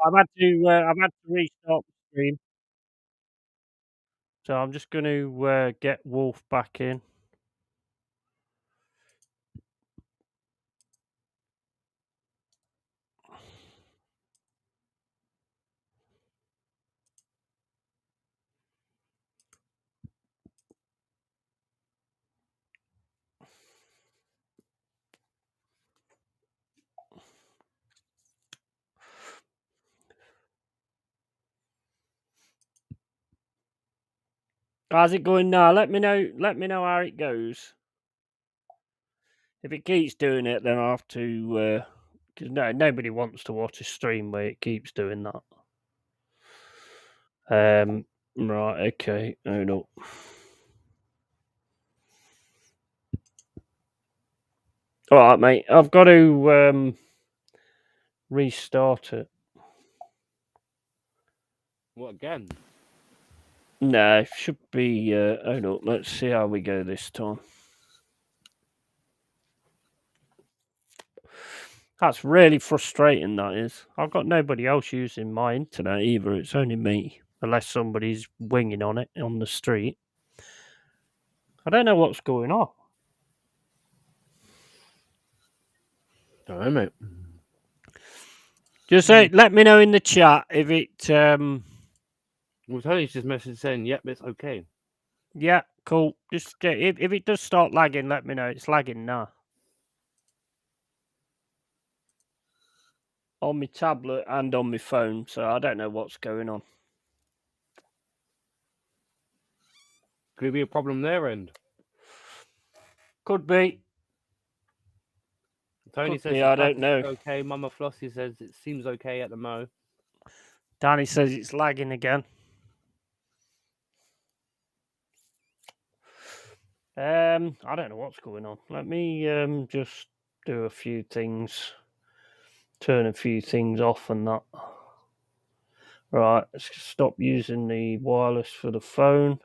I've had to restart the stream. So I'm just going to get Wolf back in. How's it going now? Let me know. Let me know how it goes. If it keeps doing it, then I'll have to. Because nobody wants to watch a stream where it keeps doing that. Right. Okay. Hold up. All right, mate. I've got to restart it. What again? No, it should be. Hold up. Let's see how we go this time. That's really frustrating, that is. I've got nobody else using my internet either. It's only me, unless somebody's winging on it on the street. I don't know what's going on. Don't know, mate. Just say, let me know in the chat if it. Well, Tony's just messaged saying, "Yep, it's okay." Yeah, cool. Just if it does start lagging, let me know. It's lagging now. On my tablet and on my phone, so I don't know what's going on. Could it be a problem there end? Could be. Tony Could says be, it's I don't know. okay. Mama Flossie says it seems okay at the mo. Danny says it's lagging again. I don't know what's going on. Let me just do a few things, turn a few things off and that. Right, let's stop using the wireless for the phone.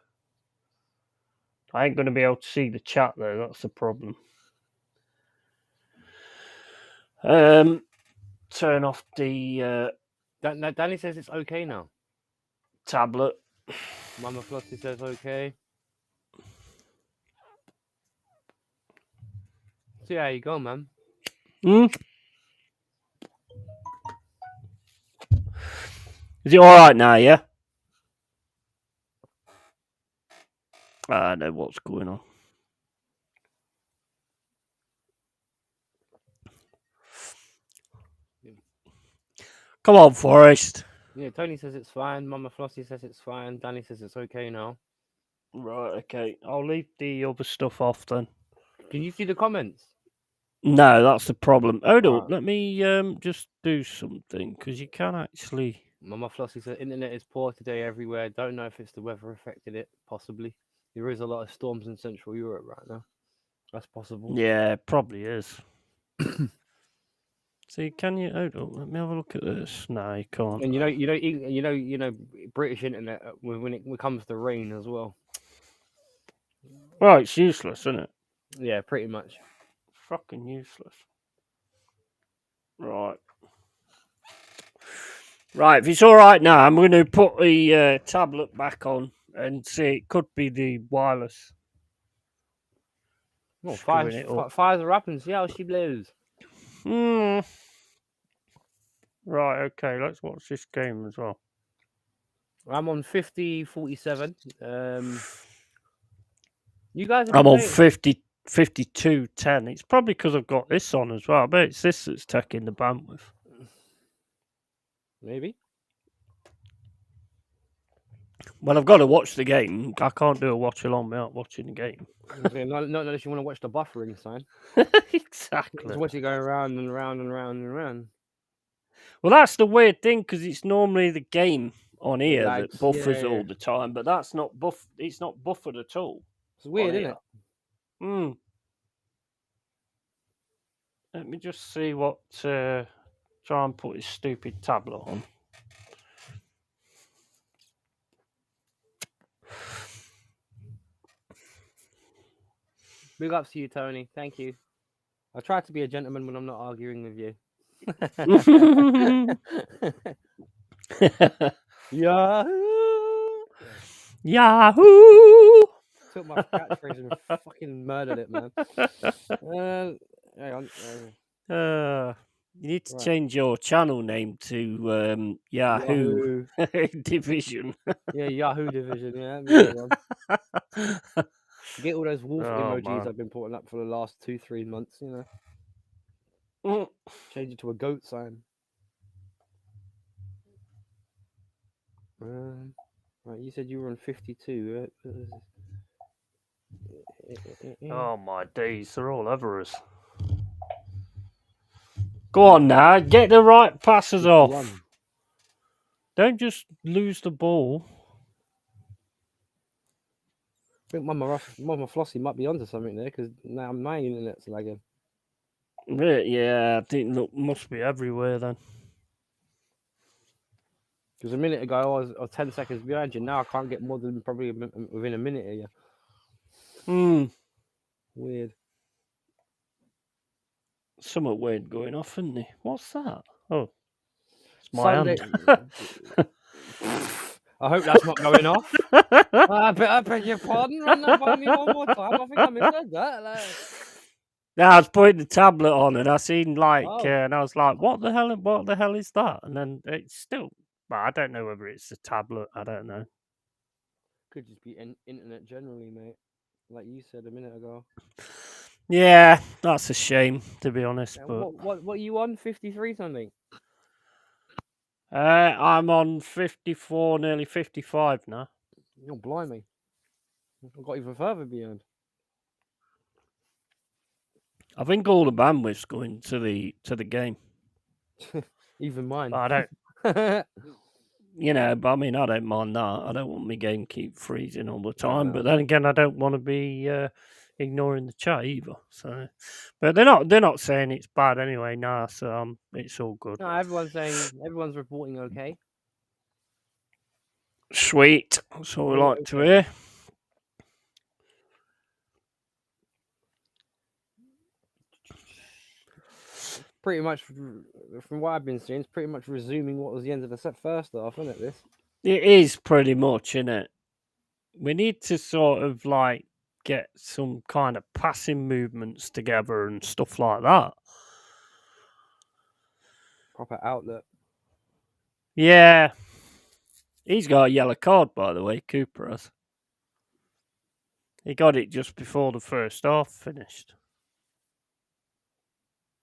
I ain't going to be able to see the chat though. That's the problem. Turn off the Danny says it's okay now. tablet. Mama Flossie says okay. See how you go, man. Is it all right now? Yeah. I know what's going on. Come on, Forrest. Yeah, Tony says it's fine. Mama Flossie says it's fine. Danny says it's okay now. Right, okay. I'll leave the other stuff off then. Can you see the comments? No, that's the problem. Hold up, Right. let me just do something because you can actually. Mama Flossie said internet is poor today everywhere. Don't know if it's the weather affected it. Possibly. There is a lot of storms in Central Europe right now. That's possible. Yeah, probably is. See, can you? Hold up, let me have a look at this. No, you can't. And you know, British internet when it comes to rain as well. Well, it's useless, isn't it? Yeah, pretty much. Fucking useless. Right. Right, if it's all right now, I'm going to put the tablet back on and see. It could be the wireless. Well, Screwing it up. fires are up and see how she blows. Right, okay, let's watch this game as well. I'm on 50-47. You guys. I'm on 52-10. It's probably because I've got this on as well. I bet it's this that's taking the bandwidth. Maybe. Well, I've got to watch the game. I can't do a watch along without watching the game. Not unless you want to watch the buffering sign. Exactly. Just watch it go around and around and around and around. Well, that's the weird thing because it's normally the game on here lags, that buffers yeah. all the time, but that's not It's not buffered at all. It's weird, isn't it? Let me just see what. Try and put his stupid tablet on. Big ups to you, Tony. Thank you. I try to be a gentleman when I'm not arguing with you. Yahoo! Yahoo! Took my catchphrase and fucking murdered it, man. Hang on. You need to Right. change your channel name to Yahoo Division. Yeah, Yahoo Division. Yeah, that'd be a good one. Get all those wolf Oh, emojis man. I've been putting up for the last 2-3 months, you know. Change it to a goat sign. Right, you said you were on 52, right? Oh, my days, they're all over us. Go on now, get the right passes off. 51. Don't just lose the ball. I think Mama Flossie might be onto something there because now my internet's lagging. Yeah, I think look must be everywhere then. Because a minute ago I was 10 seconds behind you. Now I can't get more than probably within a minute of you. Weird. Something weird going off, isn't there? What's that? Oh, it's my Sunday. hand. I hope that's not going off. I beg your pardon. Run that by me one more time. I think I misheard that. Now I was putting the tablet on, and I seen Oh. and I was like, "What the hell? What the hell is that?" And then it's still, well, I don't know whether it's a tablet. I don't know. Could just be internet generally, mate. Like you said a minute ago. Yeah, that's a shame, to be honest. Yeah, But what are you on? 53 something? I'm on 54, nearly 55 now. You're blimey. I've got even further behind. I think all the bandwidth's going to the game. Even mine. But I don't. But I mean, I don't mind that. I don't want my game keep freezing all the time. But then again, I don't want to be ignoring the chat either. So, but they're not saying it's bad anyway. Nah, so it's all good. No, everyone's reporting okay. Sweet. That's what we like to hear. Pretty much, from what I've been seeing, it's pretty much resuming what was the end of the first half, isn't it? This. It is pretty much, isn't it? We need to sort of like get some kind of passing movements together and stuff like that. Proper outlet. Yeah. He's got a yellow card, by the way, Cooper has. He got it just before the first half finished.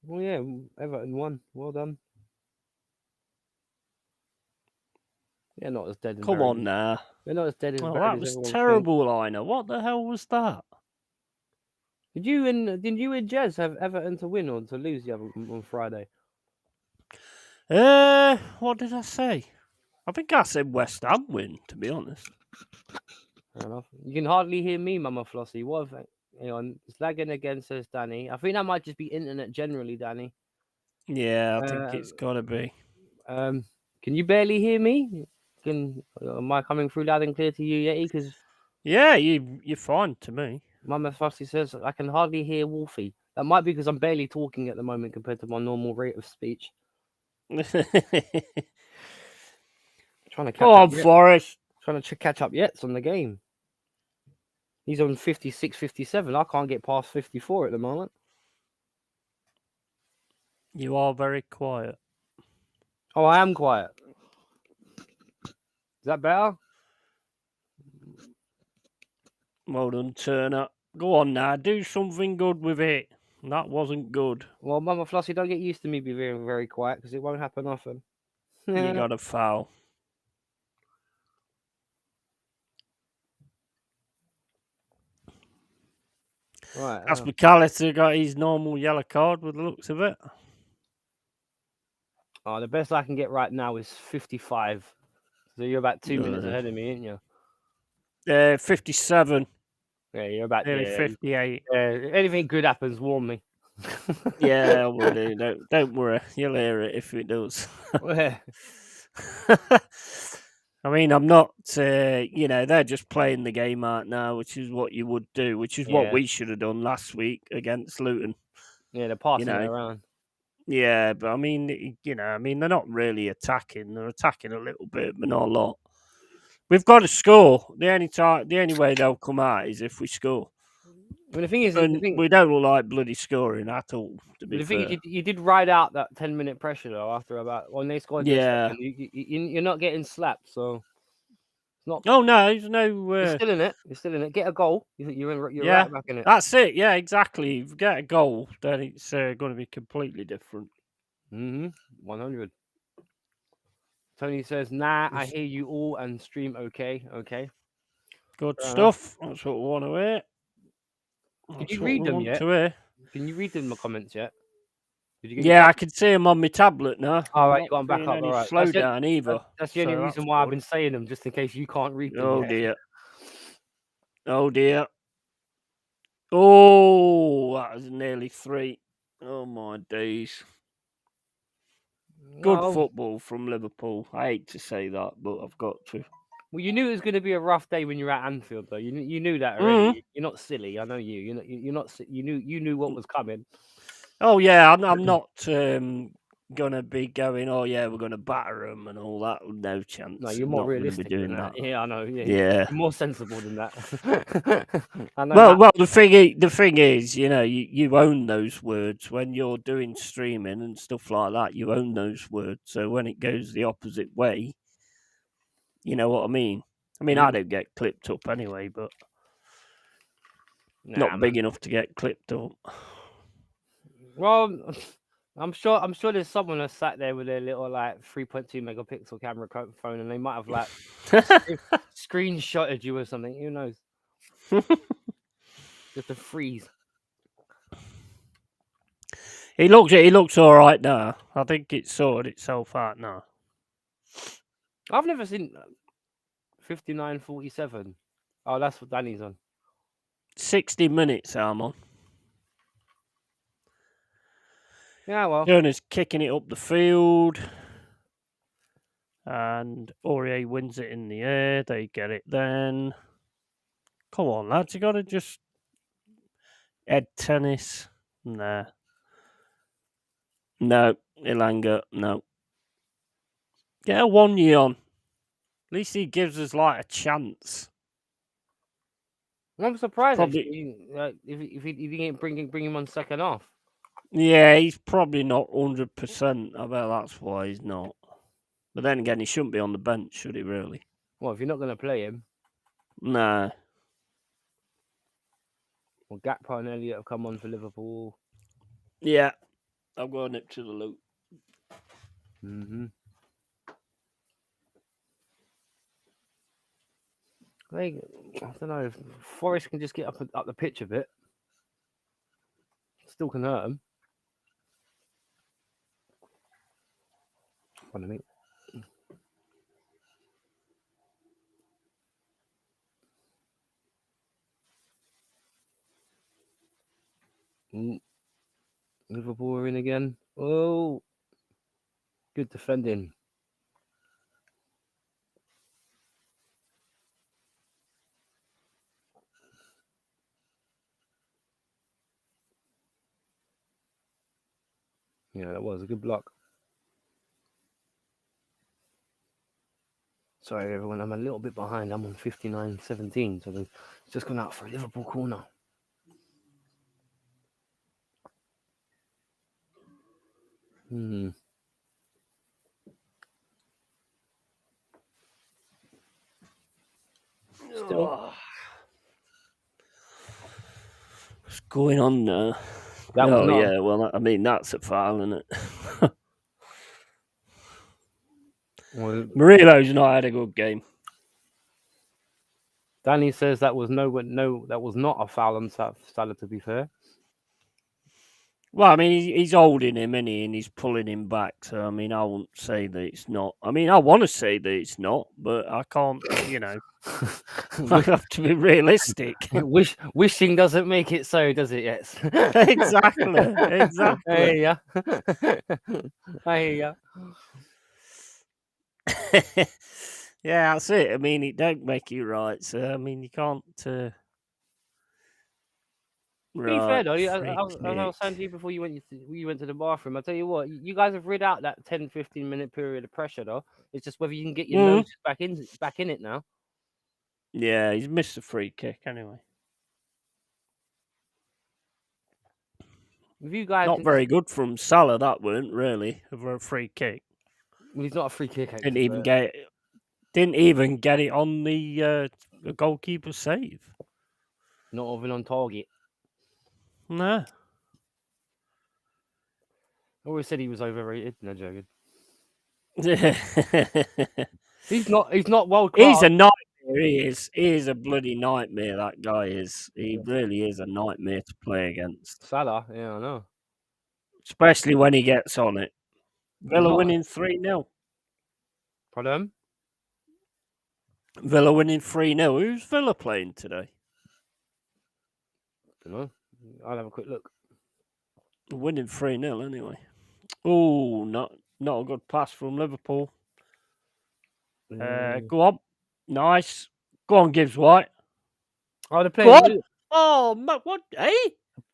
Well, yeah, Everton won. Well done. They're not as dead. Come on now. They're not as dead as. Oh, that was terrible, Liner. What the hell was that? Did you and Jez have Everton to win or to lose the other on Friday? What did I say? I think I said West Ham win, to be honest. Fair enough. You can hardly hear me, Mama Flossie. What have hang on, it's lagging again, says Danny. I think that might just be internet generally, Danny. Yeah, I think it's gotta be. Can you barely hear me? Am I coming through loud and clear to you, Yeti? Because yeah, you're fine to me. Mama Flossie says I can hardly hear Wolfie. That might be because I'm barely talking at the moment compared to my normal rate of speech. Trying to catch up. Forrest. Trying to catch up Yets on the game. He's on 56, 57. I can't get past 54 at the moment. You are very quiet. Oh, I am quiet. Is that better? Well done, Turner. Go on now, do something good with it. That wasn't good. Well, Mama Flossie, don't get used to me being very, very quiet because it won't happen often. You got a foul. Right. That's McAllister got his normal yellow card with the looks of it. Oh, the best I can get right now is 55. So you're about 2 minutes ahead of me, aren't you? 57. Yeah, you're about nearly 58. Anything good happens, warn me. Yeah, I will do. Don't worry. You'll hear it if it does. I mean, I'm not, they're just playing the game out now, which is what you would do, which is what we should have done last week against Luton. Yeah, they're passing it around. Yeah, but I mean, they're not really attacking. They're attacking a little bit, but not a lot. We've got to score. The only way they'll come out is if we score. I mean, the thing is, And we don't look like bloody scoring at all, to be fair. you did ride out that 10-minute pressure though. After about when they scored their Yeah. second, you're not getting slapped, so it's not. Oh no, there's no. You're still in it. You're still in it. Get a goal. You're Yeah, right back in it. that's it. Yeah, exactly. If you get a goal, then it's going to be completely different. 100. Tony says, "Nah, I hear you all and stream okay. Okay. Good stuff. That's what we want to hear. Did you read them yet? Can you read them in the comments yet? Did you get Yeah, I can see them on my tablet now. All right, you got them back up. All right. Slow down either. That's the only reason why I've been saying them, just in case you can't read them. Oh dear. Oh dear. Oh, that was nearly 3. Oh my days. Good football from Liverpool. I hate to say that, but I've got to. Well, you knew it was going to be a rough day when you're at Anfield, though. You knew that already. You're not silly. I know you. You're not. You knew what was coming. Oh yeah, I'm not gonna be going. Oh yeah, we're gonna batter them and all that. No chance. No, you're more not realistic doing than that. Yeah, I know. Yeah, yeah. You're more sensible than that. I know. Well, the thing is, you own those words when you're doing streaming and stuff like that. You own those words, so when it goes the opposite way, you know what I mean. I mean, I don't get clipped up anyway, but not big enough to get clipped up. Well, I'm sure there's someone that sat there with their little 3.2 megapixel camera phone, and they might have screenshotted you or something. Who knows? Just a freeze. He looks all right now. I think it's sorted itself out now. I've never seen 59:47. Oh, that's what Danny's on. 60 minutes I'm on. Yeah, well. Turner's kicking it up the field. And Aurier wins it in the air. They get it then. Come on, lads. You got to just... Head tennis. Nah. No. Ilanga. No. Get a 1 year on. At least he gives us a chance. I'm surprised actually, if he didn't bring him on second half. Yeah, he's probably not 100%. I bet that's why he's not. But then again, he shouldn't be on the bench, should he really? Well, if you're not going to play him. Nah. Well, Gakpo and Elliott have come on for Liverpool. Yeah. I've got a nip to the loop. I don't know if Forest can just get up the pitch a bit. Still can hurt them. Pardon me. Liverpool are in again. Oh, good defending. Yeah, that was a good block. Sorry, everyone. I'm a little bit behind. I'm on 59-17, so they've just gone out for a Liverpool corner. Still. What's going on now? Yeah. Well, I mean, that's a foul, isn't it? Murillo's not had a good game. Danny says that was that was not a foul on Salah, to be fair. Well, I mean, he's holding him, and he's pulling him back. So, I mean, I won't say that it's not. I mean, I want to say that it's not, but I can't, I have to be realistic. Wishing doesn't make it so, does it? Yes. Exactly. I hear ya. Yeah, that's it. I mean, it don't make you right. So, I mean, you can't... To be fair Right, though, free I was saying to you before you went to the bathroom. I tell you what, you guys have rid out that 10-15 minute period of pressure though. It's just whether you can get your nose back in it now. Yeah, he's missed a free kick anyway. If you guys Not very good from Salah, that weren't really for a free kick. Well, he's not a free kick. Didn't even get it on the goalkeeper's save. Not even on target. No. I always said he was overrated. No joking. He's not world class. He's a nightmare. He is. He is a bloody nightmare. That guy is. He really is a nightmare to play against. Salah, yeah, I know. Especially when he gets on it. Villa winning 3-0. Pardon? Villa winning 3-0. Who's Villa playing today? Don't know. I'll have a quick look. Winning 3-0 anyway. Oh, not a good pass from Liverpool. Go on. Nice. Go on, Gibbs White. Oh, they're playing. Go on. Oh, what? Hey?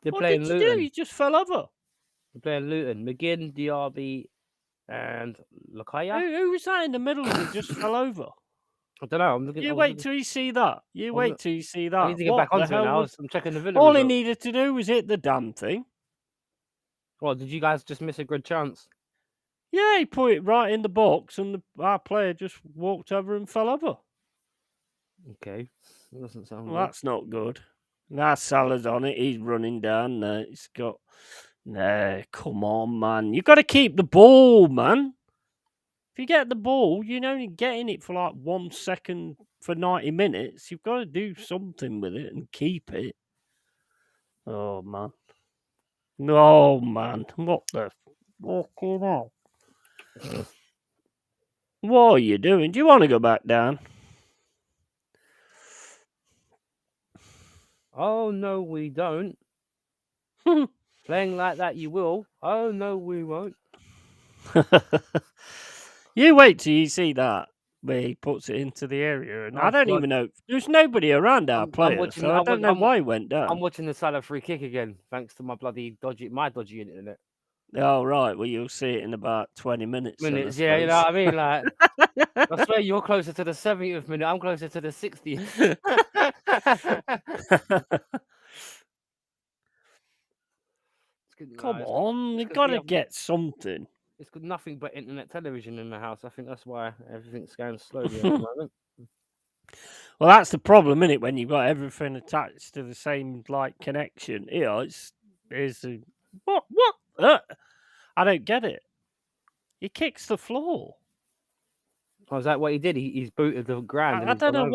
They're what playing did you Luton. do? You just fell over. They're playing Luton. McGinn, Diaby, and Lakaya. Who was that in the middle that just fell over? I don't know. I'm looking. You wait till you see that. You wait till you see that. I need to get back onto it now. I'm checking the Villa. All he needed to do was hit the damn thing. Well, did you guys just miss a good chance? Yeah, he put it right in the box, and our player just walked over and fell over. Okay, that doesn't sound well, good. That's not good. Now Salah's on it. He's running down there. He's got. Nah, come on, man. You got to keep the ball, man. If you get the ball, you're only getting it for like 1 second for 90 minutes. You've got to do something with it and keep it. Oh, man. No, man. What the fucking hell? What are you doing? Do you want to go back down? Oh, no, we don't. Playing like that, you will. Oh, no, we won't. You wait till you see that, where he puts it into the area. And I don't even know. There's nobody around our player, so I don't know why he went down. I'm watching the Salah free kick again, thanks to my dodgy internet. Oh, right. Well, you'll see it in about 20 minutes. Yeah, you know what I mean? Like, I swear you're closer to the 70th minute. I'm closer to the 60th. Come on. You've got to get something. It's got nothing but internet television in the house. I think that's why everything's going slowly at the moment. Well, that's the problem, isn't it? When you've got everything attached to the same connection. What? I don't get it. He kicks the floor. Oh, is that what he did? He's booted the ground. I don't know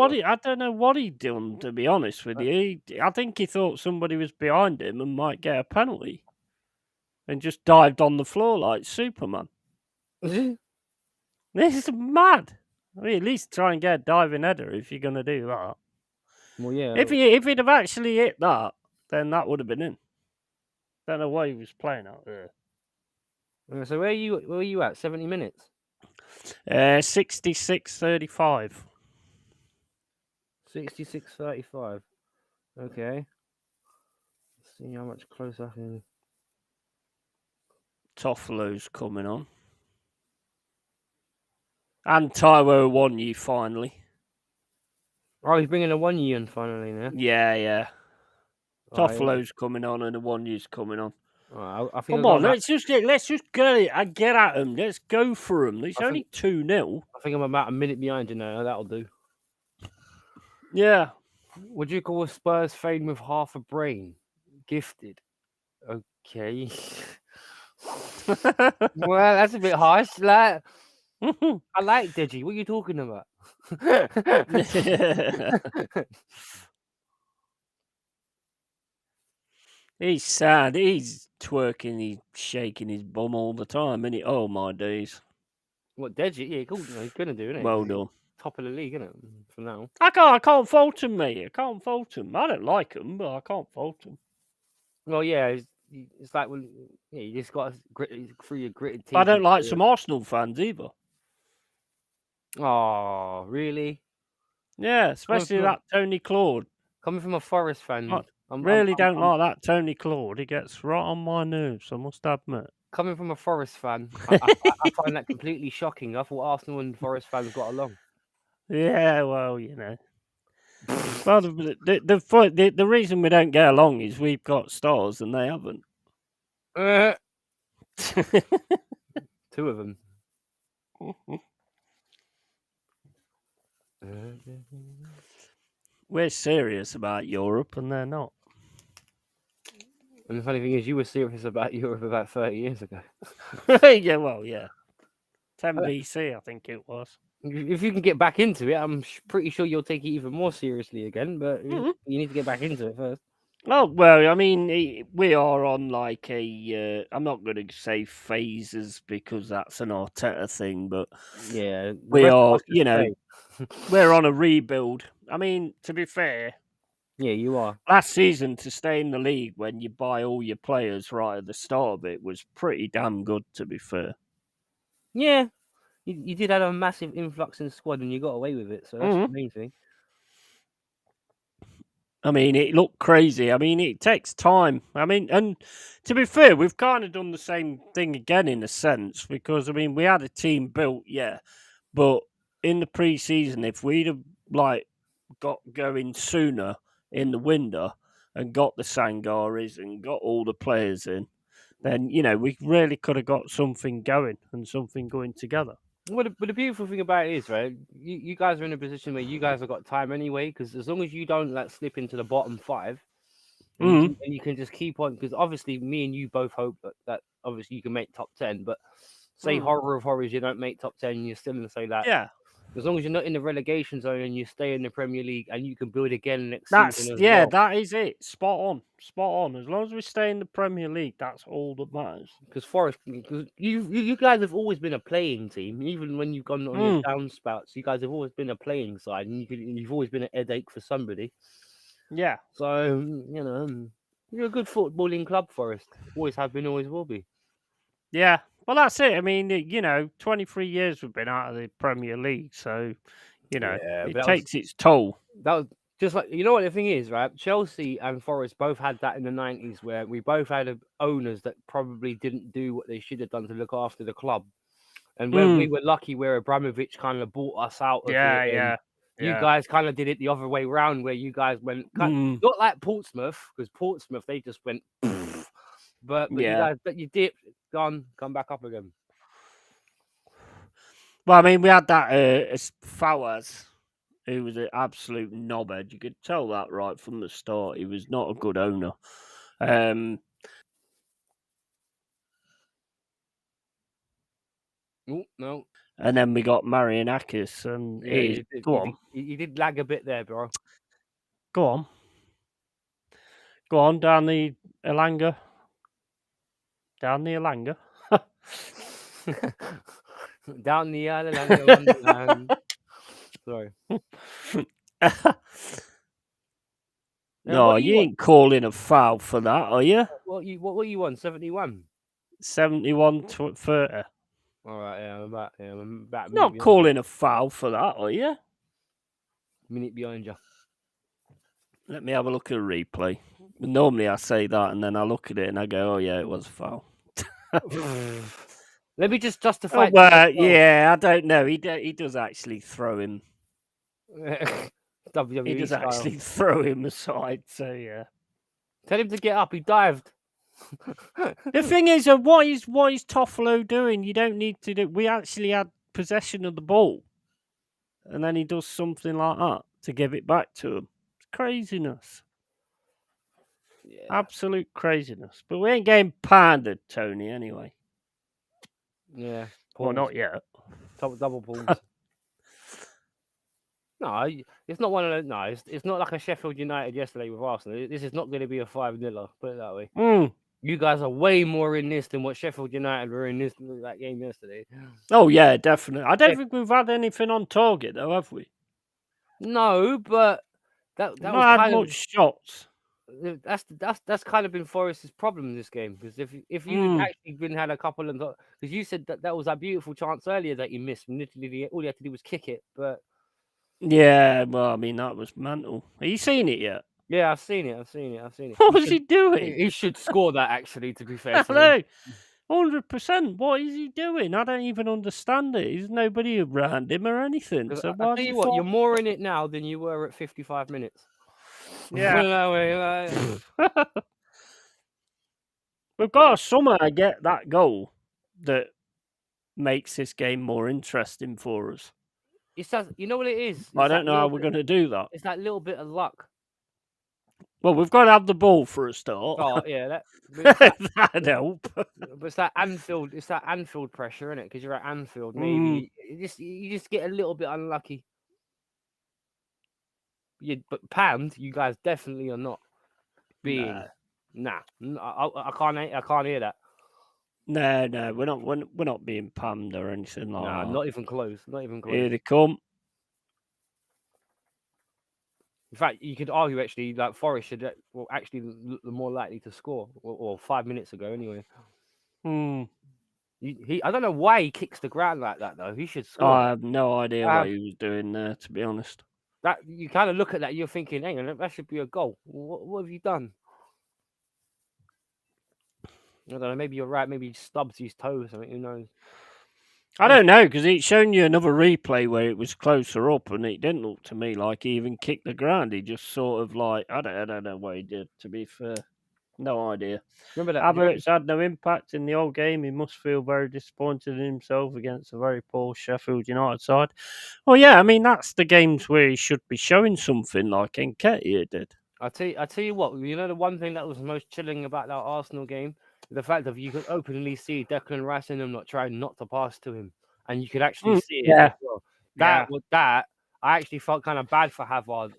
what he done. To be honest with you, I think he thought somebody was behind him and might get a penalty, and just dived on the floor like Superman. This is mad. I mean, at least try and get a diving header if you're going to do that. Well, yeah. If he'd have actually hit that, then that would have been in. Don't know why he was playing out there. So where are you at? 70 minutes? 66-35. 66-35. Okay. Let's see how much closer I can. Toffolo's coming on. And Taiwo won you finally. Oh, he's bringing a 1 year in finally now. Yeah. Toffolo's coming on and the 1 year's coming on. I think Come on, let's just get at them. Let's go for them. It's only 2-0. I think I'm about a minute behind you now. That'll do. Yeah. Would you call a Spurs fan with half a brain gifted? Okay. Well, that's a bit harsh. Like, I like Deji. What are you talking about? He's sad. He's twerking. He's shaking his bum all the time, isn't he? Oh, my days. What, Deji? Yeah, cool. He's going to do, isn't it? Well done. Top of the league, isn't it? For now. I can't fault him, mate. I can't fault him. I don't like him, but I can't fault him. Well, yeah. It's like, well, yeah, you just got to grit through your gritted teeth. I don't like some Arsenal fans either. Oh, really? Yeah, especially that Tony Claude. Coming from a Forest fan, Really don't like that Tony Claude. He gets right on my nerves, I must admit. Coming from a Forest fan, I find that completely shocking. I thought Arsenal and Forest fans got along. Yeah, well, you know. Well, the reason we don't get along is we've got stars and they haven't. Two of them. We're serious about Europe and they're not. And the funny thing is, you were serious about Europe about 30 years ago. Yeah, well, yeah. 10 BC, I think it was. If you can get back into it, I'm pretty sure you'll take it even more seriously again. But you need to get back into it first. Oh, well, I mean, we are on like a. I'm not going to say phases because that's an Arteta thing, but yeah, we are, you know, we're on a rebuild. I mean, to be fair, yeah, you are. Last season, to stay in the league when you buy all your players right at the start of it was pretty damn good, to be fair. Yeah, you did have a massive influx in the squad and you got away with it, so that's the main thing. I mean, it looked crazy. I mean, it takes time. I mean, and to be fair, we've kind of done the same thing again in a sense because, I mean, we had a team built, yeah, but in the pre-season, if we'd have, like, got going sooner in the window and got the Sangaris and got all the players in, then, you know, we really could have got something going and something going together. Well, the beautiful thing about it is, right, you guys are in a position where you guys have got time anyway, because as long as you don't like slip into the bottom 5, and you can just keep on, because obviously me and you both hope that obviously you can make top 10, but say horror of horrors, you don't make top 10, you're still going to say that. Yeah. As long as you're not in the relegation zone and you stay in the Premier League and you can build again next season as well. That is it. Spot on. Spot on. As long as we stay in the Premier League, that's all that matters. Because Forest, because you guys have always been a playing team, even when you've gone on your downspouts. You guys have always been a playing side, and you've always been a headache for somebody. Yeah. So you know, you're a good footballing club, Forest. Always have been, always will be. Yeah. Well, that's it. I mean, you know, 23 years we've been out of the Premier League, so you know, it takes its toll. That was just like, you know what the thing is, right? Chelsea and Forest both had that in the 90s, where we both had owners that probably didn't do what they should have done to look after the club. And when we were lucky, where Abramovich kind of bought us out of it, and you guys kind of did it the other way around, where you guys went not like Portsmouth, because Portsmouth they just went, but you guys, you dipped, come back up again. Well, I mean, we had that Fawaz, who was an absolute knobhead. You could tell that right from the start. He was not a good owner. No. And then we got Marianakis, and you did lag a bit there, bro. Go on down the Elanga. Down the Elanga. Down the Elanga. Sorry. No, you ain't calling a foul for that, are you? What were you on? 71? 71-30. All right, yeah, I'm about. Not calling a foul for that, are you? Minute behind you. Let me have a look at a replay. Normally I say that and then I look at it and I go, oh yeah, it was a foul. Let me just justify. Oh, well, yeah, I don't know. He does actually throw him. WWE he does style. actually throw him aside. So yeah. Tell him to get up. He dived. The thing is, what is Toffolo doing? You don't need to do. We actually had possession of the ball, and then he does something like that to give it back to him. It's craziness. Yeah. Absolute craziness. But we ain't getting pounded, Tony. Anyway. Yeah. Well, not yet. Double pulls. No, it's not one of those. No, it's not like a Sheffield United yesterday with Arsenal. This is not going to be a 5-0. Put it that way. You guys are way more in this than what Sheffield United were in that game yesterday. Oh yeah, definitely. I don't think we've had anything on target though, have we? No, but that was not kind had much shots. That's kind of been Forest's problem in this game, because if you actually been had a couple of, because you said that was a beautiful chance earlier that you missed. Literally, all you had to do was kick it, but. Yeah, well, I mean, that was mental. Have you seen it yet? Yeah, I've seen it. What was he doing? He should score that, actually, to be fair to him. Hello, 100%. What is he doing? I don't even understand it. There's nobody around him or anything. 'Cause So I why tell does he you what, you're fall? more in it now than you were at 55 minutes. Yeah. No way, like- We've got to somehow get that goal that makes this game more interesting for us. It's that, you know what it is? I It's don't that know how little we're bit, going to do that. it's that little bit of luck. Well, we've got to have the ball for a start. Oh yeah, but That'd help. it's that Anfield. It's that Anfield pressure, isn't it? Because you're at Anfield, Mm. maybe you just get a little bit unlucky. But panned, you guys definitely are not being. Nah, I can't hear that. No, we're not being panned or anything like Nah, that. not even close. Not even close. Here they come. In fact, you could argue actually like Forest should actually look more likely to score, or 5 minutes ago anyway. I don't know why he kicks the ground like that though. He should score. I have no idea what he was doing there, to be honest. That you kind of look at that, you're thinking, hang on, that should be a goal. What have you done? I don't know. Maybe you're right. Maybe he stubs his toe or something. Who knows? I don't know, because it's shown you another replay where it was closer up, and it didn't look to me like he even kicked the ground. He just sort of like, I don't know what he did, to be fair. No idea. Remember that? Havertz had no impact in the whole game. He must feel very disappointed in himself against a very poor Sheffield United side. Well, yeah, I mean, that's the games where he should be showing something like Nketiah did. I tell you what, you know the one thing that was most chilling about that Arsenal game, the fact that you could openly see Declan Rice and them not trying not to pass to him, and you could actually see it as well. That I actually felt kind of bad for Hazard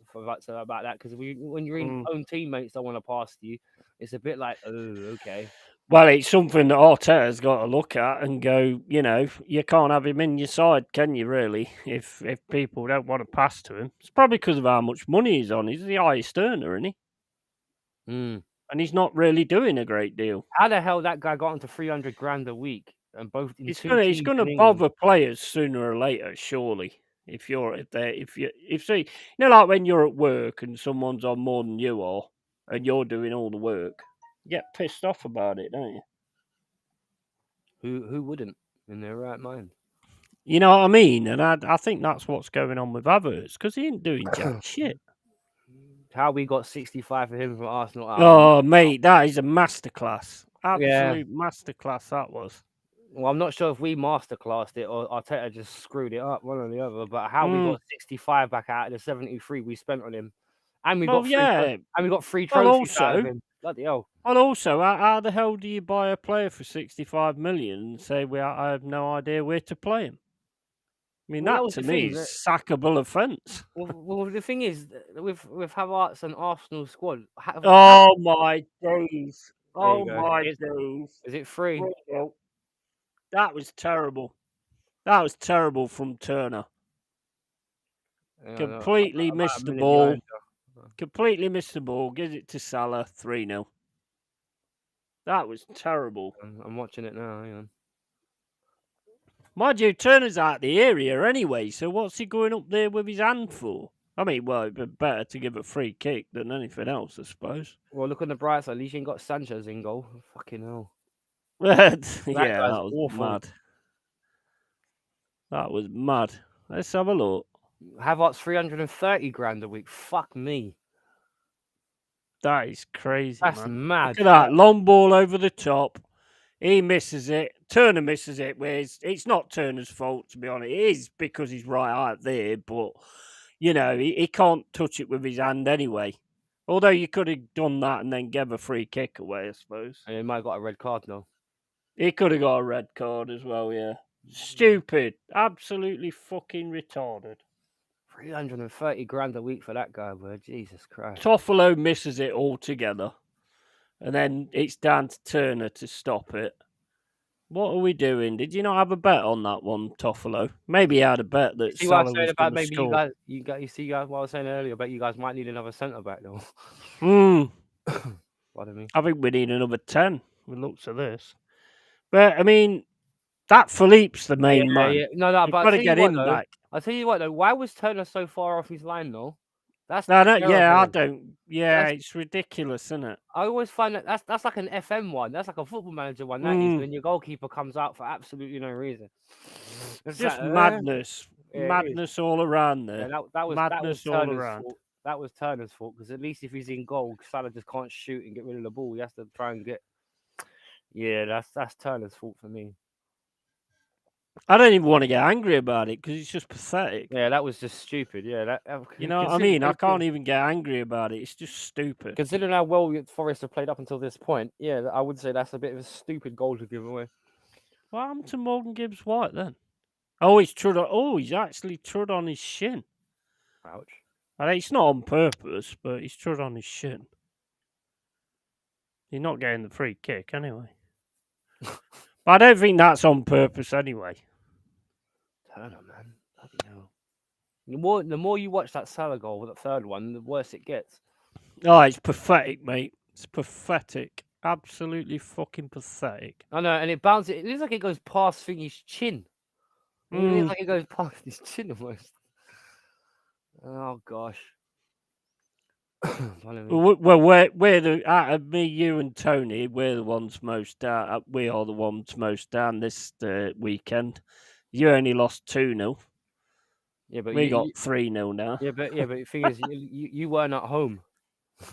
about that, because when you're in own teammates that want to pass to you, it's a bit like, oh, okay. Well, it's something that Arteta's got to look at and go, you know, you can't have him in your side, can you, really, if people don't want to pass to him? It's probably because of how much money he's on. He's the highest earner, isn't he? And he's not really doing a great deal. How the hell that guy got into 300 grand a week, and both in It's two going teams to in bother players sooner or later, surely. If you know, like when you're at work and someone's on more than you are, and you're doing all the work, you get pissed off about it, don't you? Who wouldn't in their right mind? You know what I mean? And I think that's what's going on with Havertz, because he ain't doing jack shit. How we got 65 for him from Arsenal. Oh, mate, that is a masterclass. Absolute masterclass that was. Well, I'm not sure if we masterclassed it or Arteta just screwed it up, one or the other. But how we got 65 back out of the 73 we spent on him, and we got free trophies out of him. Bloody hell! And also, how the hell do you buy a player for 65 million and say I have no idea where to play him? I mean, that to me is sackable offence. Well, the thing is, with Havertz and Arsenal squad. Oh my days! Oh my days! Is it free? That was terrible. That was terrible from Turner. Completely missed the ball. Completely missed the ball. Gives it to Salah, 3-0. That was terrible. I'm watching it now. Hang on. Mind you, Turner's out of the area anyway, so what's he going up there with his hand for? I mean, well, it'd be better to give a free kick than anything else, I suppose. Well, look on the bright side. At least you ain't got Sanchez in goal. Fucking hell. Yeah, that was awful. Mad. That was mad. Let's have a look. Havertz 330 grand a week. Fuck me. That is crazy. That's mad. Look at that long ball over the top. He misses it. Turner misses it. Where it's not Turner's fault, to be honest. It is because he's right out there, but you know he can't touch it with his hand anyway. Although you could have done that and then gave a free kick away, I suppose. And he might have got a red card though. He could have got a red card as well. Yeah. Stupid. Absolutely fucking retarded. 330 grand a week for that guy, bro. Jesus Christ. Toffolo misses it altogether. And then it's down to Turner to stop it. What are we doing? Did you not have a bet on that one, Toffolo? Maybe you had a bet that Salah was going to score. You see what I was saying earlier about you guys might need another centre back though. What I mean? I think we need another 10. We looked at this. But I mean, that Philippe's the main man. Yeah. No, but got to get him back. I'll tell you what though. Why was Turner so far off his line though? That's No, no, yeah, I terrible. don't. Yeah, That's it's ridiculous, isn't it? I always find that's like an FM one. That's like a Football Manager one. That is Mm, when your goalkeeper comes out for absolutely no reason. It's just like, madness, yeah, it is. madness all around Yeah, there. that was Madness all Turner's around. fault. That was Turner's fault because at least if he's in goal, Salah just can't shoot and get rid of the ball. He has to try and get. Yeah, that's Turner's fault for me. I don't even want to get angry about it because it's just pathetic. Yeah, that was just stupid. Yeah, You know what I mean? I can't even get angry about it. It's just stupid. considering how well Forest have played up until this point. Yeah, I would say that's a bit of a stupid goal to give away. What happened to Morgan Gibbs White then? Oh, he's actually trod on his shin. Ouch. I mean, it's not on purpose, but he's trod on his shin. He's not getting the free kick anyway. But I don't think that's on purpose anyway. Turner, man. Bloody hell. The more you watch that Salah goal, that third one, the worse it gets. Oh, it's pathetic, mate. It's pathetic. Absolutely fucking pathetic. I know, and it bounces. It looks like it goes past Thingy's chin. It looks like it goes past his chin almost. Oh gosh. Well, we're the out of me, you, and Tony. We're the ones most down. We are the ones most down this weekend. You only lost 2-0. Yeah, but We got 3-0 now. Yeah, but the thing is, you weren't at home.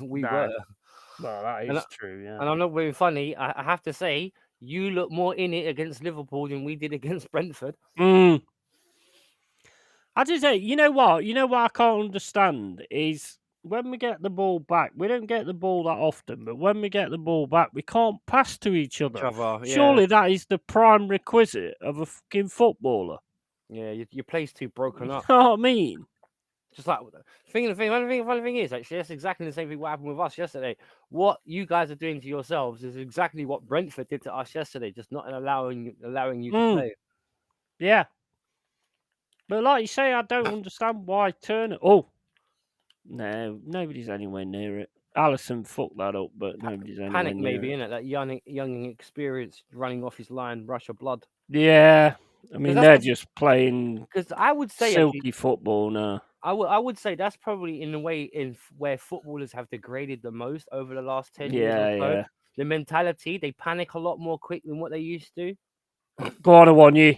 We No. were. Well, that is true. Yeah. And I'm not being funny. I have to say, you look more in it against Liverpool than we did against Brentford. I just say, you know what? You know what I can't understand is when we get the ball back, we don't get the ball that often, but when we get the ball back, we can't pass to each other. Surely that is the prime requisite of a fucking footballer. Yeah, your play's too broken up. You know what I mean? Just like the funny thing is, actually, that's exactly the same thing what happened with us yesterday. What you guys are doing to yourselves is exactly what Brentford did to us yesterday, just not allowing you to play. Yeah. But like you say, I don't understand why Turner. Oh, no, nobody's anywhere near it. Allison fucked that up, but nobody's anywhere Panic near maybe, it. innit? That young experience running off his line, rush of blood. Yeah, I mean they're just playing because I would say silky football now. I would say that's probably in the way where footballers have degraded the most over the last 10 years or so. Yeah. The mentality, they panic a lot more quick than what they used to. Go on, I want you.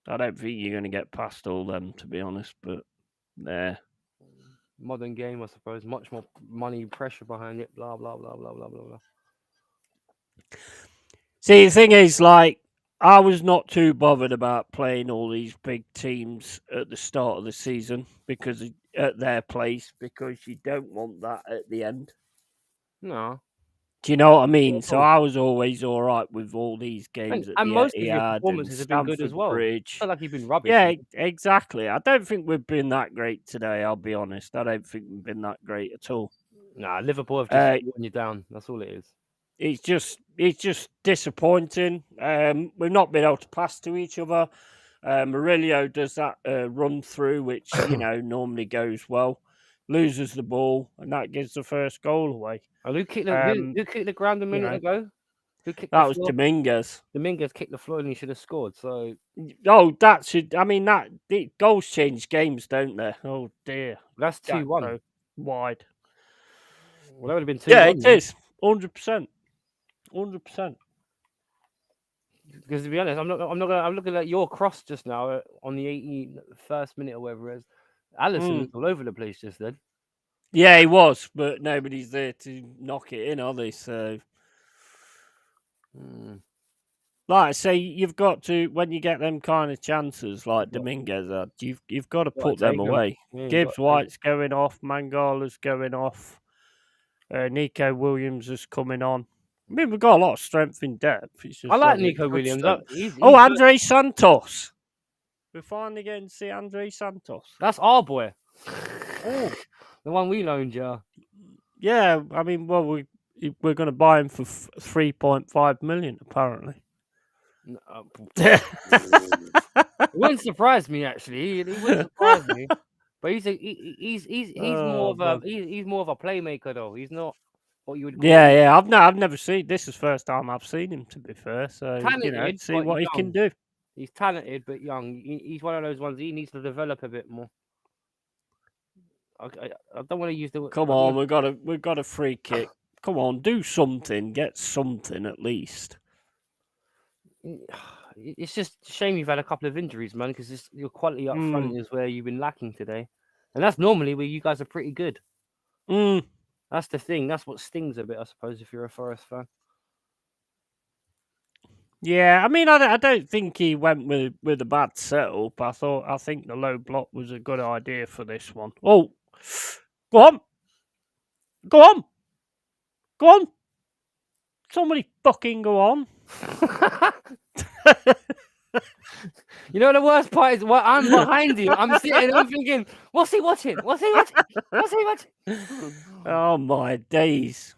I don't think you're going to get past all them, to be honest, but there. Modern game, I suppose. Much more money, pressure behind it, blah, blah, blah, blah, blah, blah, blah. See, the thing is, like, I was not too bothered about playing all these big teams at the start of the season because at their place, because you don't want that at the end. No. Do you know what I mean? So I was always all right with all these games and most of your performances have been good as well. Bridge. Not like you've been rubbish. Yeah, exactly. I don't think we've been that great today, I'll be honest. I don't think we've been that great at all. Nah, Liverpool have just worn you down. That's all it is. It's just disappointing. We've not been able to pass to each other. Murillo does that run through, which normally goes well. Loses the ball, and that gives the first goal away. And who kicked the ground a minute ago? Who kicked that was Dominguez. Dominguez kicked the floor and he should have scored. So that should. I mean, goals change games, don't they? Oh dear, that's 2-1 wide. Well, that would have been 2-1. Yeah, it is 100%. 100%. Because to be honest, I'm looking at your cross just now on the 81st minute or whatever it is. Allison was all over the place just then. Yeah, he was, but nobody's there to knock it in, are they? So, like I say, you've got to, when you get them kind of chances like Dominguez had, you've got to put them away. Gibbs White's going off, Mangala's going off, Nico Williams is coming on. I mean, we've got a lot of strength in depth. It's just I like Nico Williams. Andre Santos. We're finally getting to see Andre Santos. That's our boy. Oh, the one we loaned you. Yeah, I mean, well, we're going to buy him for 3.5 million, apparently. It wouldn't surprise me, actually. It wouldn't surprise me. But he's more of a playmaker, though. He's not what you would call him. Yeah. I've never seen. This is the first time I've seen him, to be fair. So talented, see what he can do. He's talented but young. He's one of those ones. He needs to develop a bit more. I don't want to use the. Come on, we've got a free kick. Come on, do something. Get something at least. It's just a shame you've had a couple of injuries, man, because your quality up front is where you've been lacking today, and that's normally where you guys are pretty good. That's the thing. That's what stings a bit, I suppose, if you're a Forest fan. Yeah, I mean, I don't think he went with a bad setup. I think the low block was a good idea for this one. Oh, go on, go on, go on! Somebody fucking go on! You know the worst part is, well, I'm behind him. I'm sitting. I'm thinking, what's he watching? What's he watching? What's he watching? Oh my days!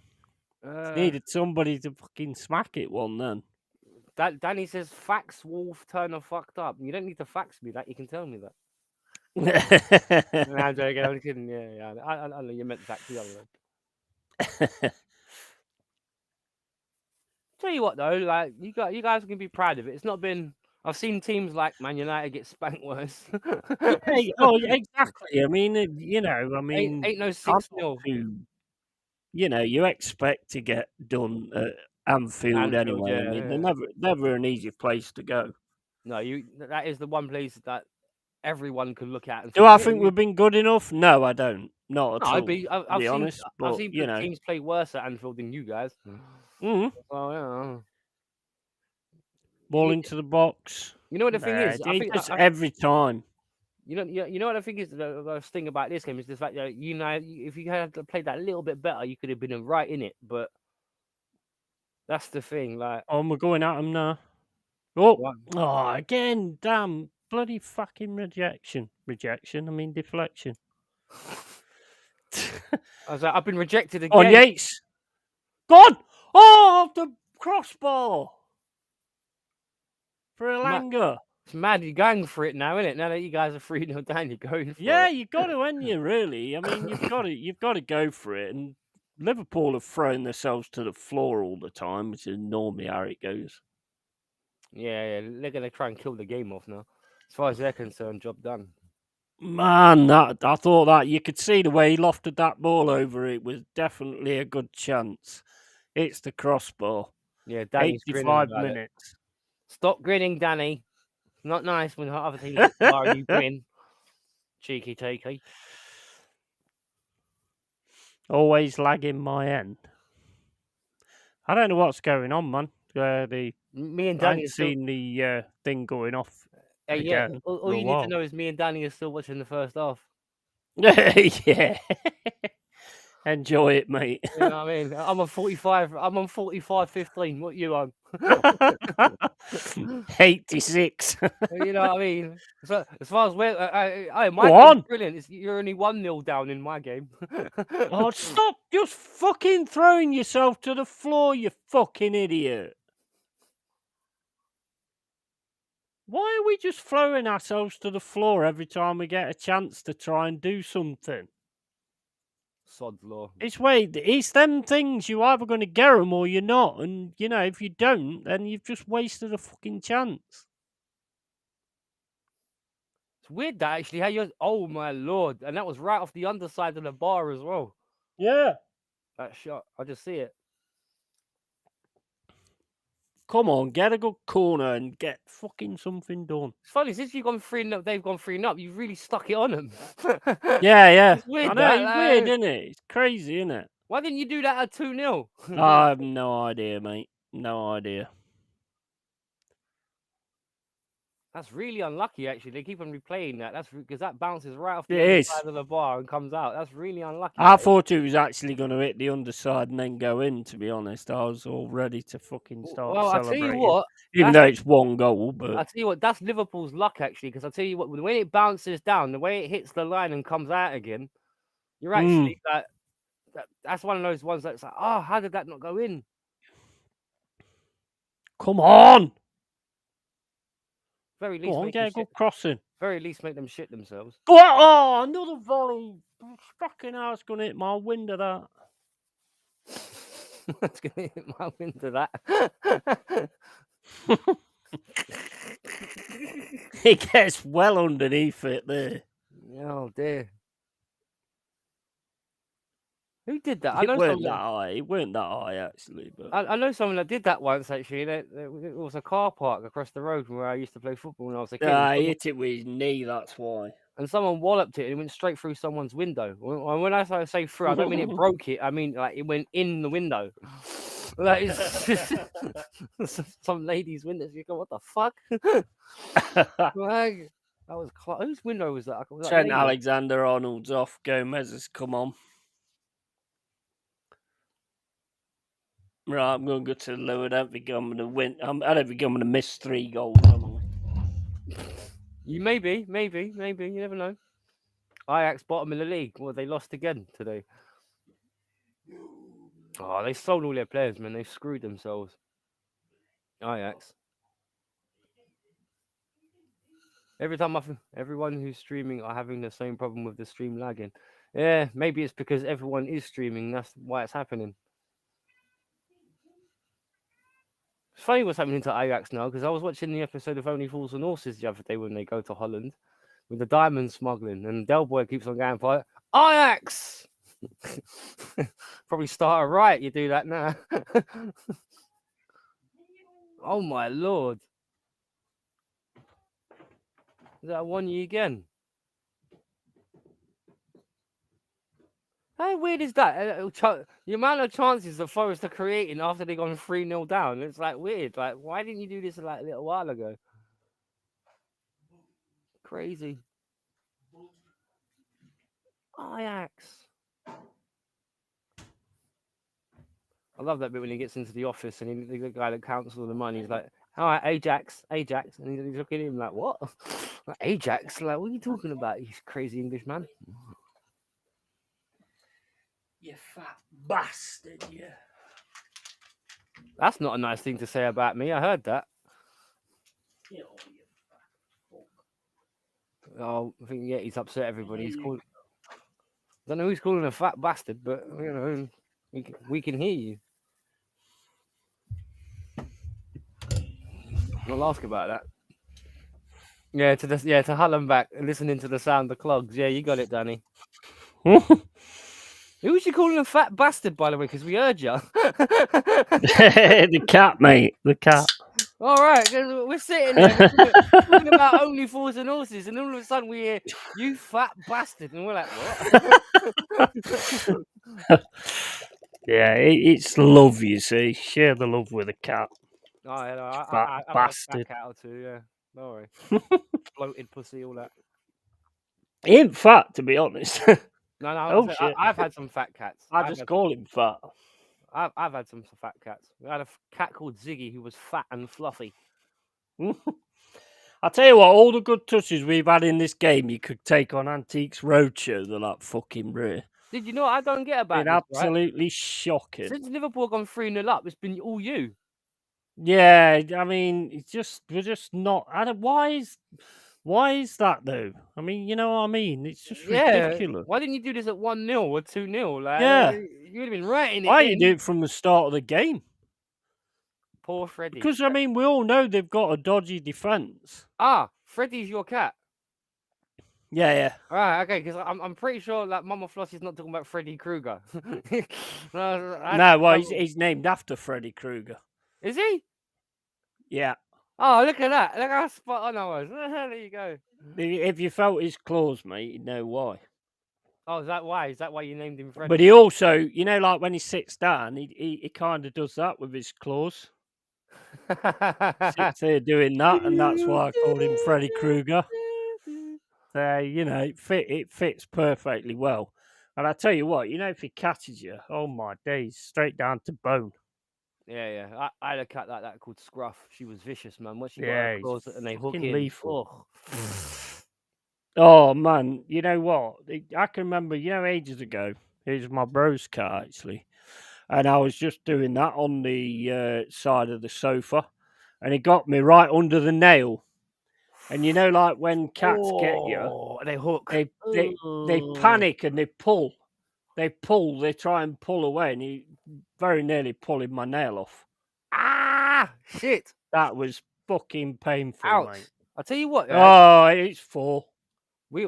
Needed somebody to fucking smack it one then. Danny says, "Fax Wolf Turner fucked up." You don't need to fax me that. You can tell me that. No, I'm joking. I'm kidding. Yeah. I know you meant that the other way. Tell you what though, like you guys can be proud of it. It's not been. I've seen teams like Man United get spanked worse. Hey, oh, exactly. I mean, ain't no 6-0. You expect to get done at Anfield anyway. Yeah, I mean, they're never an easy place to go. No, that is the one place that everyone can look at. And Do I think we've been good enough? No, I don't. Not at all. I've seen honest, I've seen teams play worse at Anfield than you guys. Well, yeah. Ball into the box. You know what the thing is? I think every time. You know what I think is the thing about this game is the fact that if you had played that a little bit better, you could have been right in it. But that's the thing. Like, we're going at him now. Oh, again, damn, bloody fucking rejection. I mean, deflection. I was like, I've been rejected again. On Yates. God! Oh, the crossbar. For Elanga. It's mad you're going for it now, isn't it? Now that you guys are 3-0 down, you're going for it. Yeah, you got to, ain't you, really? I mean, you've got to go for it. And Liverpool have thrown themselves to the floor all the time, which is normally how it goes. Yeah, they're going to try and kill the game off now. As far as they're concerned, job done. Man, I thought that you could see the way he lofted that ball over. It was definitely a good chance. It's the crossbar. Yeah, Danny's 85 minutes. Stop grinning, Danny. Not nice when other teams hit the bar and you grin. Cheeky takey. Always lagging my end. I don't know what's going on, man. Me and Danny I ain't seen the thing going off. Yeah, all you need to know is me and Danny are still watching the first half. Yeah. Enjoy it, mate. You know what I mean? I'm on 45-15. What you on? 86. You know what I mean? So, as far as my game's brilliant. You're only 1-0 down in my game. Oh, stop just fucking throwing yourself to the floor, you fucking idiot. Why are we just throwing ourselves to the floor every time we get a chance to try and do something? Sod's law. It's them things. You're either going to get them or you're not. And, if you don't, then you've just wasted a fucking chance. It's weird that actually how you're... Oh, my Lord. And that was right off the underside of the bar as well. Yeah. That shot. I just see it. Come on, get a good corner and get fucking something done. It's funny, since you've gone 3-0, they've gone 3-0, you've really stuck it on them. Yeah. It's weird, I know, it's weird, isn't it? It's crazy, isn't it? Why didn't you do that at 2-0? I have no idea, mate. No idea. That's really unlucky, actually. They keep on replaying that. That's because that bounces right off the underside of the bar and comes out. That's really unlucky. I thought it was actually going to hit the underside and then go in, to be honest. I was all ready to fucking start celebrating. I tell you what. Even though it's one goal, but... I tell you what, that's Liverpool's luck, actually, because I tell you what, the way it bounces down, the way it hits the line and comes out again, you're actually... That's one of those ones that's like, oh, how did that not go in? Come on! Very least, go on, get a good crossing. Very least make them shit themselves. Go on! Oh, another volley. Fucking hell, it's going to hit my window, that. It's going to hit my window, that. It gets well underneath it there. Oh, dear. Who did that? I It know weren't someone. that high. It weren't that high actually, but I know someone that did that once. Actually, it was a car park across the road from where I used to play football when I was a kid. I hit it with his knee. That's why. And someone walloped it and it went straight through someone's window. When I say through, I don't mean it broke it. I mean like it went in the window. Like it's some lady's window. You go, what the fuck? Like, that was whose window was that? Was that Trent lady? Alexander-Arnold's off. Gomez has come on. Right, I'm going to go to the lower. I don't think I'm going to win. I don't think I'm going to miss 3 goals. You maybe. You never know. Ajax bottom of the league. Well, they lost again today. Oh, they sold all their players, man. They screwed themselves. Ajax. Every time everyone who's streaming are having the same problem with the stream lagging. Yeah, maybe it's because everyone is streaming. That's why it's happening. It's funny what's happening to Ajax now, because I was watching the episode of Only Fools and Horses the other day when they go to Holland with the diamond smuggling, and Del Boy keeps on going for it. Ajax! Probably start a riot, you do that now. Oh my lord. Is that won you again? How weird is that? The amount of chances that Forest are creating after they've gone 3-0 down, it's like weird. Like, why didn't you do this like a little while ago? Crazy. Ajax. I love that bit when he gets into the office and the guy that counts all the money, he's like, all right, Ajax. And he's looking at him like, what? Like, Ajax? Like, what are you talking about, you crazy English man? You fat bastard, yeah. That's not a nice thing to say about me. I heard that. You Oh, I think, yeah, he's upset everybody. He's called. I don't know who's calling a fat bastard, but, you know, we can hear you. I'll ask about that. Yeah, to Hull and back, listening to the sound of clogs. Yeah, you got it, Danny. Who was you calling a fat bastard, by the way? Because we heard you. The cat, mate. The cat. All right, we're sitting there talking about Only Fools and Horses, and all of a sudden we hear, you fat bastard. And we're like, what? Yeah, it's love, you see. Share the love with a cat. Oh, yeah, Fat I've bastard. had a cat or two, yeah. Don't worry. Bloated pussy, all that. He ain't fat, to be honest. No, shit. I've had some fat cats. I just call him fat. I've had some fat cats. We had a cat called Ziggy who was fat and fluffy. I tell you what, all the good touches we've had in this game, you could take on Antiques Roadshow. They're like fucking rare. Did you know what I don't get about It's this, absolutely right? shocking. Since Liverpool gone 3-0 up, it's been all you. Yeah, I mean, we're just not. Why is that though? I mean, you know what I mean? It's just ridiculous. Why didn't you do this at 1-0 or 2-0? Like, yeah, you would have been right in it. Why you do it from the start of the game? Poor Freddie. Because I mean, we all know they've got a dodgy defense. Freddie's your cat. Yeah. All right, okay, because I'm pretty sure that Mama Flossie's not talking about Freddy Krueger. No, he's named after Freddy Krueger. Is he? Yeah. Oh, look at that. Look how spot on I was. There you go. If you felt his claws, mate, you'd know why. Oh, is that why? Is that why you named him Freddy? But he also, you know, like when he sits down, he kind of does that with his claws. Sits there doing that, and that's why I called him Freddy Krueger. You know, it fits perfectly well. And I tell you what, you know, if he catches you, oh my days, straight down to bone. Yeah. I had a cat like that called Scruff. She was vicious, man. Once she got her claws and they hook in. Lethal. Oh man, you know what? I can remember, you know, ages ago. It was my bro's cat actually, and I was just doing that on the side of the sofa, and it got me right under the nail. And you know, like when cats get you, they hook. They panic and they pull. They try and pull away, and he very nearly pulling my nail off. Shit! That was fucking painful, Ouch. mate. I'll tell you what. Oh, it's 4.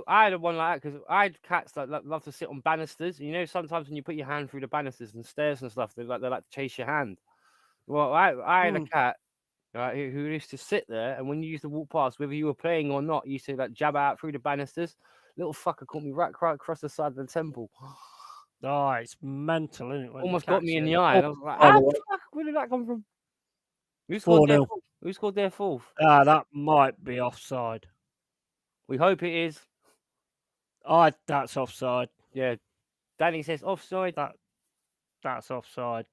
I had one like that because I had cats that love to sit on banisters. You know, sometimes when you put your hand through the banisters and stairs and stuff, they like to chase your hand. Well, I had a cat right, who used to sit there, and when you used to walk past, whether you were playing or not, you used to like jab out through the banisters. Little fucker caught me right across the side of the temple. Oh, it's mental, isn't it? When Almost got me in the Oh, eye. And I was like, by the the way, fuck? Where did that come from? Who scored 4 their 0. fourth? Who scored their fourth? That might be offside. We hope it is. That's offside. Yeah. Danny says offside. That's offside.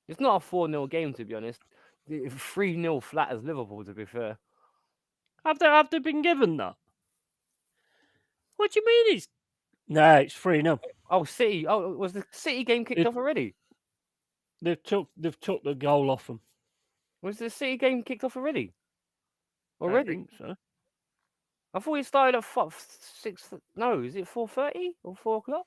It's not a 4-0 game, to be honest. 3-0 flat as Liverpool, to be fair. Have they been given that? What do you mean it's... No, it's 3-0. Oh, City. Oh, was the City game kicked off already? They've took the goal off them. Was the City game kicked off already? I think so. I thought it started at 6. No, is it 4:30 or 4 o'clock?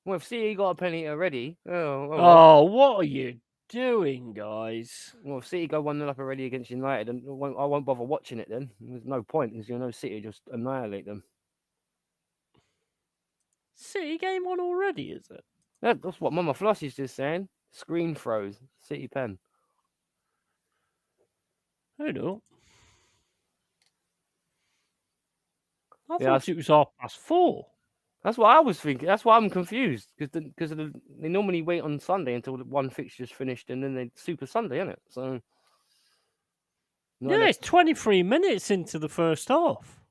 Well, if City got a penalty already. Oh, what are you doing, guys? Well, if City go 1-0 up already against United, and I won't bother watching it then. There's no point because you know City just annihilate them. City game on already, is it? That's what Mama Flossie's just saying. Screen throws. City pen. Hold up. I thought it was 4:30. That's what I was thinking. That's why I'm confused because they normally wait on Sunday until the one fixture's finished and then they Super Sunday, isn't it? So yeah, it's 23 minutes into the first half.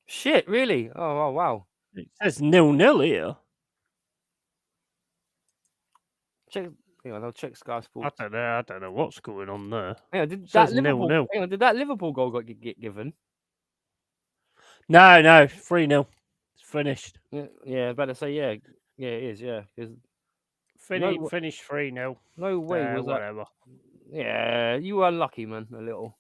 Shit, really? Oh wow. It says 0-0 here. I'll check Sky Sports. I don't know what's going on there. Yeah, did that Liverpool goal get given? No, 3-0. It's finished. Yeah, better say yeah, it is. Yeah, finished 3-0. No way was whatever. That. Yeah, you were unlucky, man. A little.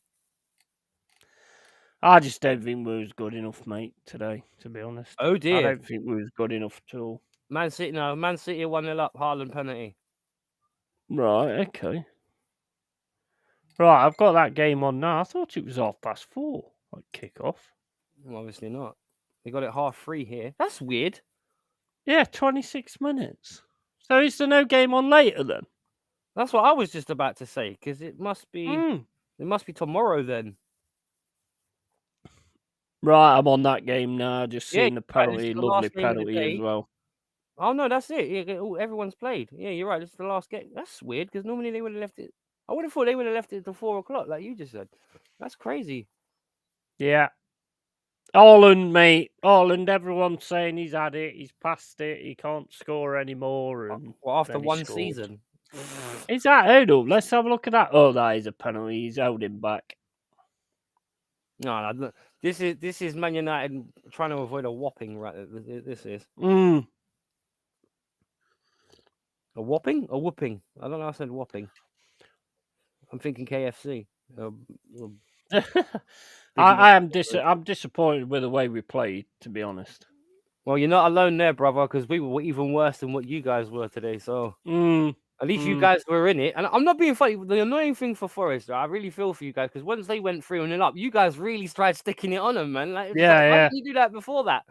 I just don't think we was good enough, mate, today. To be honest. Oh dear. I don't think we was good enough at all. Man City 1-0 up. Haaland penalty. Right. Okay. Right, I've got that game on now. I thought it was 4:30, like kick off. Well, obviously not. They got it 3:30 here. That's weird. Yeah, 26 minutes. So is there no game on later then? That's what I was just about to say, because it must be it must be tomorrow then. Right, I'm on that game now. Just seeing the penalty, lovely penalty as well. Oh no, that's it. Yeah, everyone's played. Yeah, you're right. It's the last game. That's weird because normally they would have left it. I would have thought they would have left it to 4 o'clock, like you just said. That's crazy. Yeah. Haaland, mate. Haaland, everyone's saying he's had it, he's passed it, he can't score anymore. And well, after one season. Is that hold up? Let's have a look at that. Oh, that is a penalty. He's held him back. No, this is Man United trying to avoid a whopping. Right, this is. A whopping? A whooping? I don't know. I said whopping. I'm thinking KFC. I'm disappointed with the way we played, to be honest. Well, you're not alone there, brother, because we were even worse than what you guys were today. So at least you guys were in it. And I'm not being funny. The annoying thing for Forest, I really feel for you guys, because once they went 3-0 up, you guys really tried sticking it on them, man. Like, why didn't you do that before that?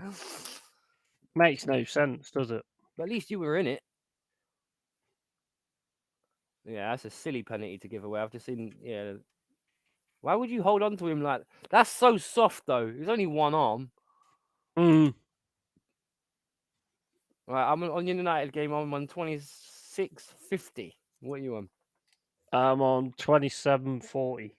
Makes no sense, does it? But at least you were in it. Yeah, that's a silly penalty to give away. I've just seen, yeah. Why would you hold on to him like that's so soft though? He's only one arm. Right, I'm on United game. I'm on 26.50. What are you on? I'm on 27.40.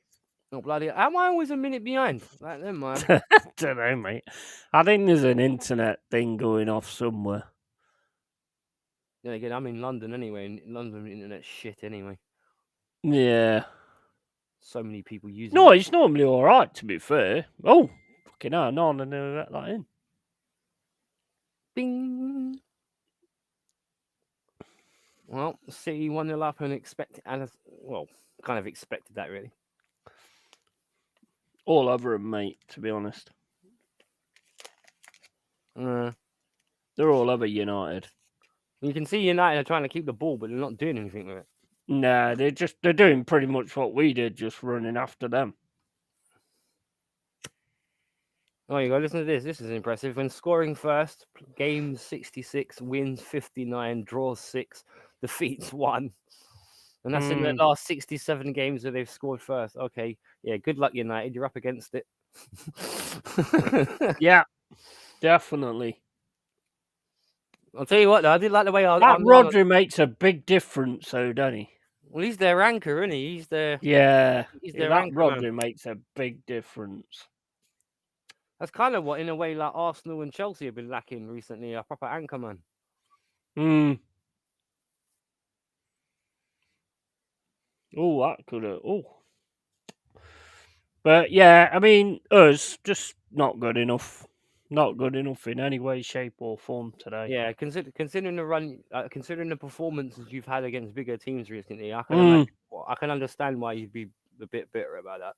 Oh bloody! Am I always a minute behind? Like them, man. Don't know, mate. I think there's an internet thing going off somewhere. Yeah, again, I'm in London anyway. In London, internet shit anyway. Yeah. So many people using. No, it's normally all right. To be fair. Oh, fucking hell! No, I never let that in. Bing. Well, City 1-0 up and kind of expected that really. All over them, mate. To be honest. They're all over United. You can see United are trying to keep the ball, but they're not doing anything with it. Nah, they're doing pretty much what we did, just running after them. Oh, you go. Listen to this. This is impressive. When scoring first, games 66, wins 59, draws 6, defeats 1. And that's in the last 67 games where they've scored first. Okay. Yeah, good luck, United. You're up against it. Yeah, definitely. I'll tell you what, though. I did like the way that Rodri makes a big difference, though, doesn't he? Well, he's their anchor, isn't he? He's their that anchor Rodri man. makes a big difference. That's kind of what, in a way, like Arsenal and Chelsea have been lacking recently, a proper anchor man. Oh, that could have. Oh, but yeah, I mean, us just not good enough. Not good enough in any way, shape, or form today. Yeah, considering the run, considering the performances you've had against bigger teams recently, I can understand why you'd be a bit bitter about that.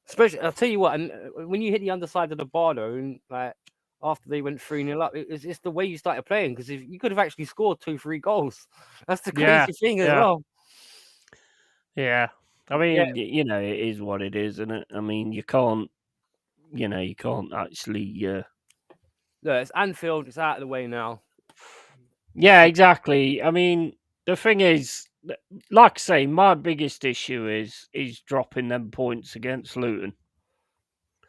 Especially, I'll tell you what, and when you hit the underside of the bar, though, and like after they went 3-0 up, it's the way you started playing, because if you could have actually scored 2-3 goals, that's the crazy thing as well. Yeah, I mean, it is what it is, isn't it? I mean, you can't actually. Look, it's Anfield. It's out of the way now. Yeah, exactly. I mean, the thing is, like I say, my biggest issue is dropping them points against Luton.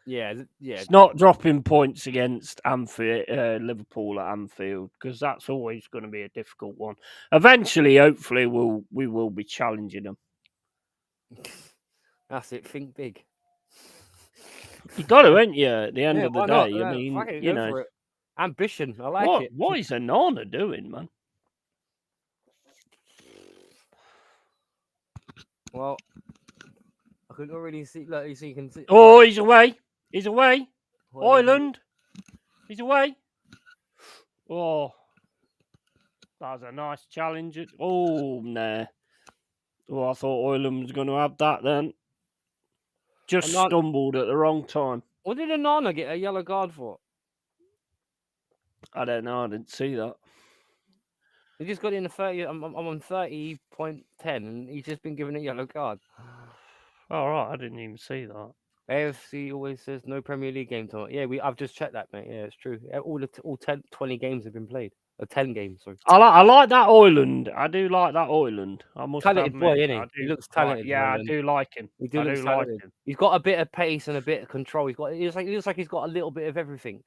Yeah. It's not dropping points against Liverpool at Anfield, because that's always going to be a difficult one. Eventually, hopefully, we will be challenging them. That's it. Think big. You got to, ain't you? At the end of the day, not? I mean, for it. Ambition. I like it. What is Onana doing, man? Well, I can already see. Look, you can see. Oh, he's away. He's away. Ireland. He's away. Oh, that was a nice challenge. Oh, nah. Oh, I thought Ireland was going to have that then. Just stumbled at the wrong time. What did Onana get a yellow card for? I don't know. I didn't see that. He just got in the 30. I'm on 30.10, and he's just been given a yellow card. All right, I didn't even see that. AFC always says no Premier League game tonight. Yeah, I've just checked that, mate. Yeah, it's true. All 10, 20 games have been played. 10 games, sorry. I like that Ireland. I do like that Ireland. I must talented admit, boy, isn't he? He looks talented. Yeah, I do like him. He looks like him. He's got a bit of pace and a bit of control. He looks like he's got a little bit of everything.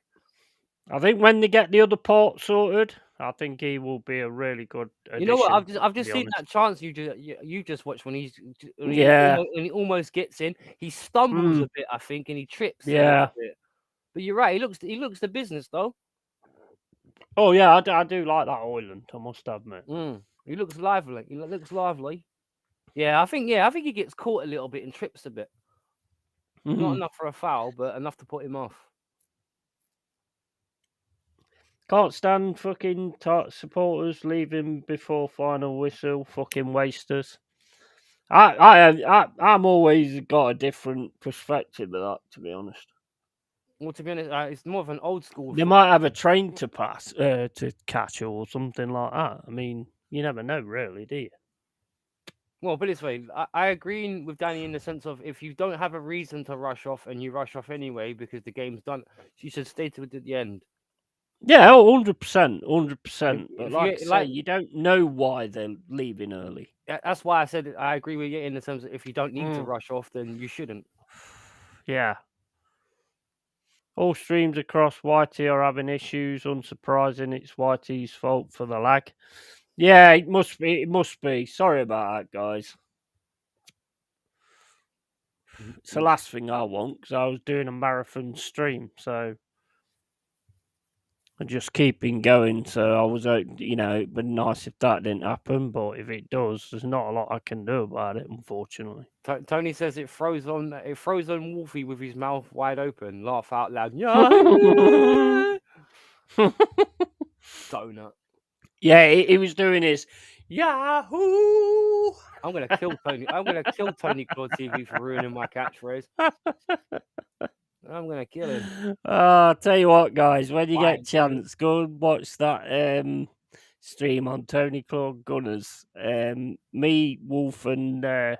I think when they get the other part sorted, I think he will be a really good addition. You know what? I've just seen that chance you just watched when he almost gets in. He stumbles a bit, I think, and he trips. Yeah. A bit. But you're right. He looks the business though. Oh yeah, I do like that Ireland. I must admit. He looks lively. Yeah, I think he gets caught a little bit and trips a bit. Not enough for a foul, but enough to put him off. Can't stand fucking supporters leaving before final whistle. Fucking wasters. I'm always got a different perspective of that, to be honest. Well, to be honest, it's more of an old school. They might have a train to pass to catch or something like that. I mean, you never know, really, do you? Well, but this way, I agree with Danny in the sense of if you don't have a reason to rush off and you rush off anyway because the game's done, you should stay to the end. Yeah, 100%, 100%. But like I say, you don't know why they're leaving early. That's why I said I agree with you in the sense that if you don't need to rush off, then you shouldn't. Yeah. All streams across YT are having issues. Unsurprising, it's YT's fault for the lag. Yeah, it must be. It must be. Sorry about that, guys. It's the last thing I want because I was doing a marathon stream, so I'm just keeping going. So I was, it'd be nice if that didn't happen, but if it does, there's not a lot I can do about it, unfortunately. Tony says it froze on Wolfie with his mouth wide open. Laugh out loud. Yeah. Donut. Yeah, he was doing his Yahoo. I'm gonna kill Tony. I'm gonna kill Tony Claude TV for ruining my catchphrase. I'm gonna kill him. I'll tell you what, guys. When you get a chance, go and watch that stream on Tony Claude Gunners. Me, Wolf, and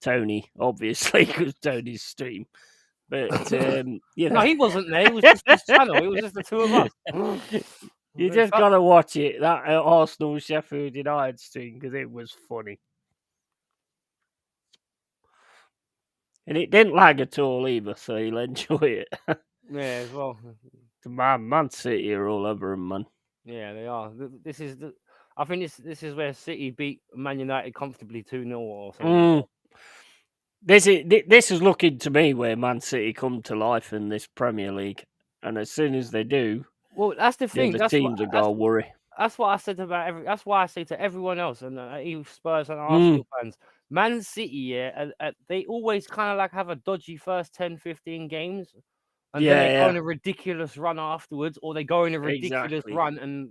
Tony, obviously, because Tony's stream. But you No, know, he wasn't there. It was just his channel. It was just the two of us. you just gotta watch it. That Arsenal Sheffield United stream because it was funny, and it didn't lag at all either. So you'll enjoy it. Yeah, as well. Man City are all over him, man. Yeah, they are. This is the. I think this is where City beat Man United comfortably 2-0 or something. This is looking to me where Man City come to life in this Premier League, and as soon as they do, Well, that's the the thing. other teams are gonna worry. That's what I said about That's why I say to everyone else, and even Spurs and Arsenal fans, Man City, yeah, they always kind of like have a dodgy first 10, 15 games, and then they go on a ridiculous run afterwards, or they go in a ridiculous run, and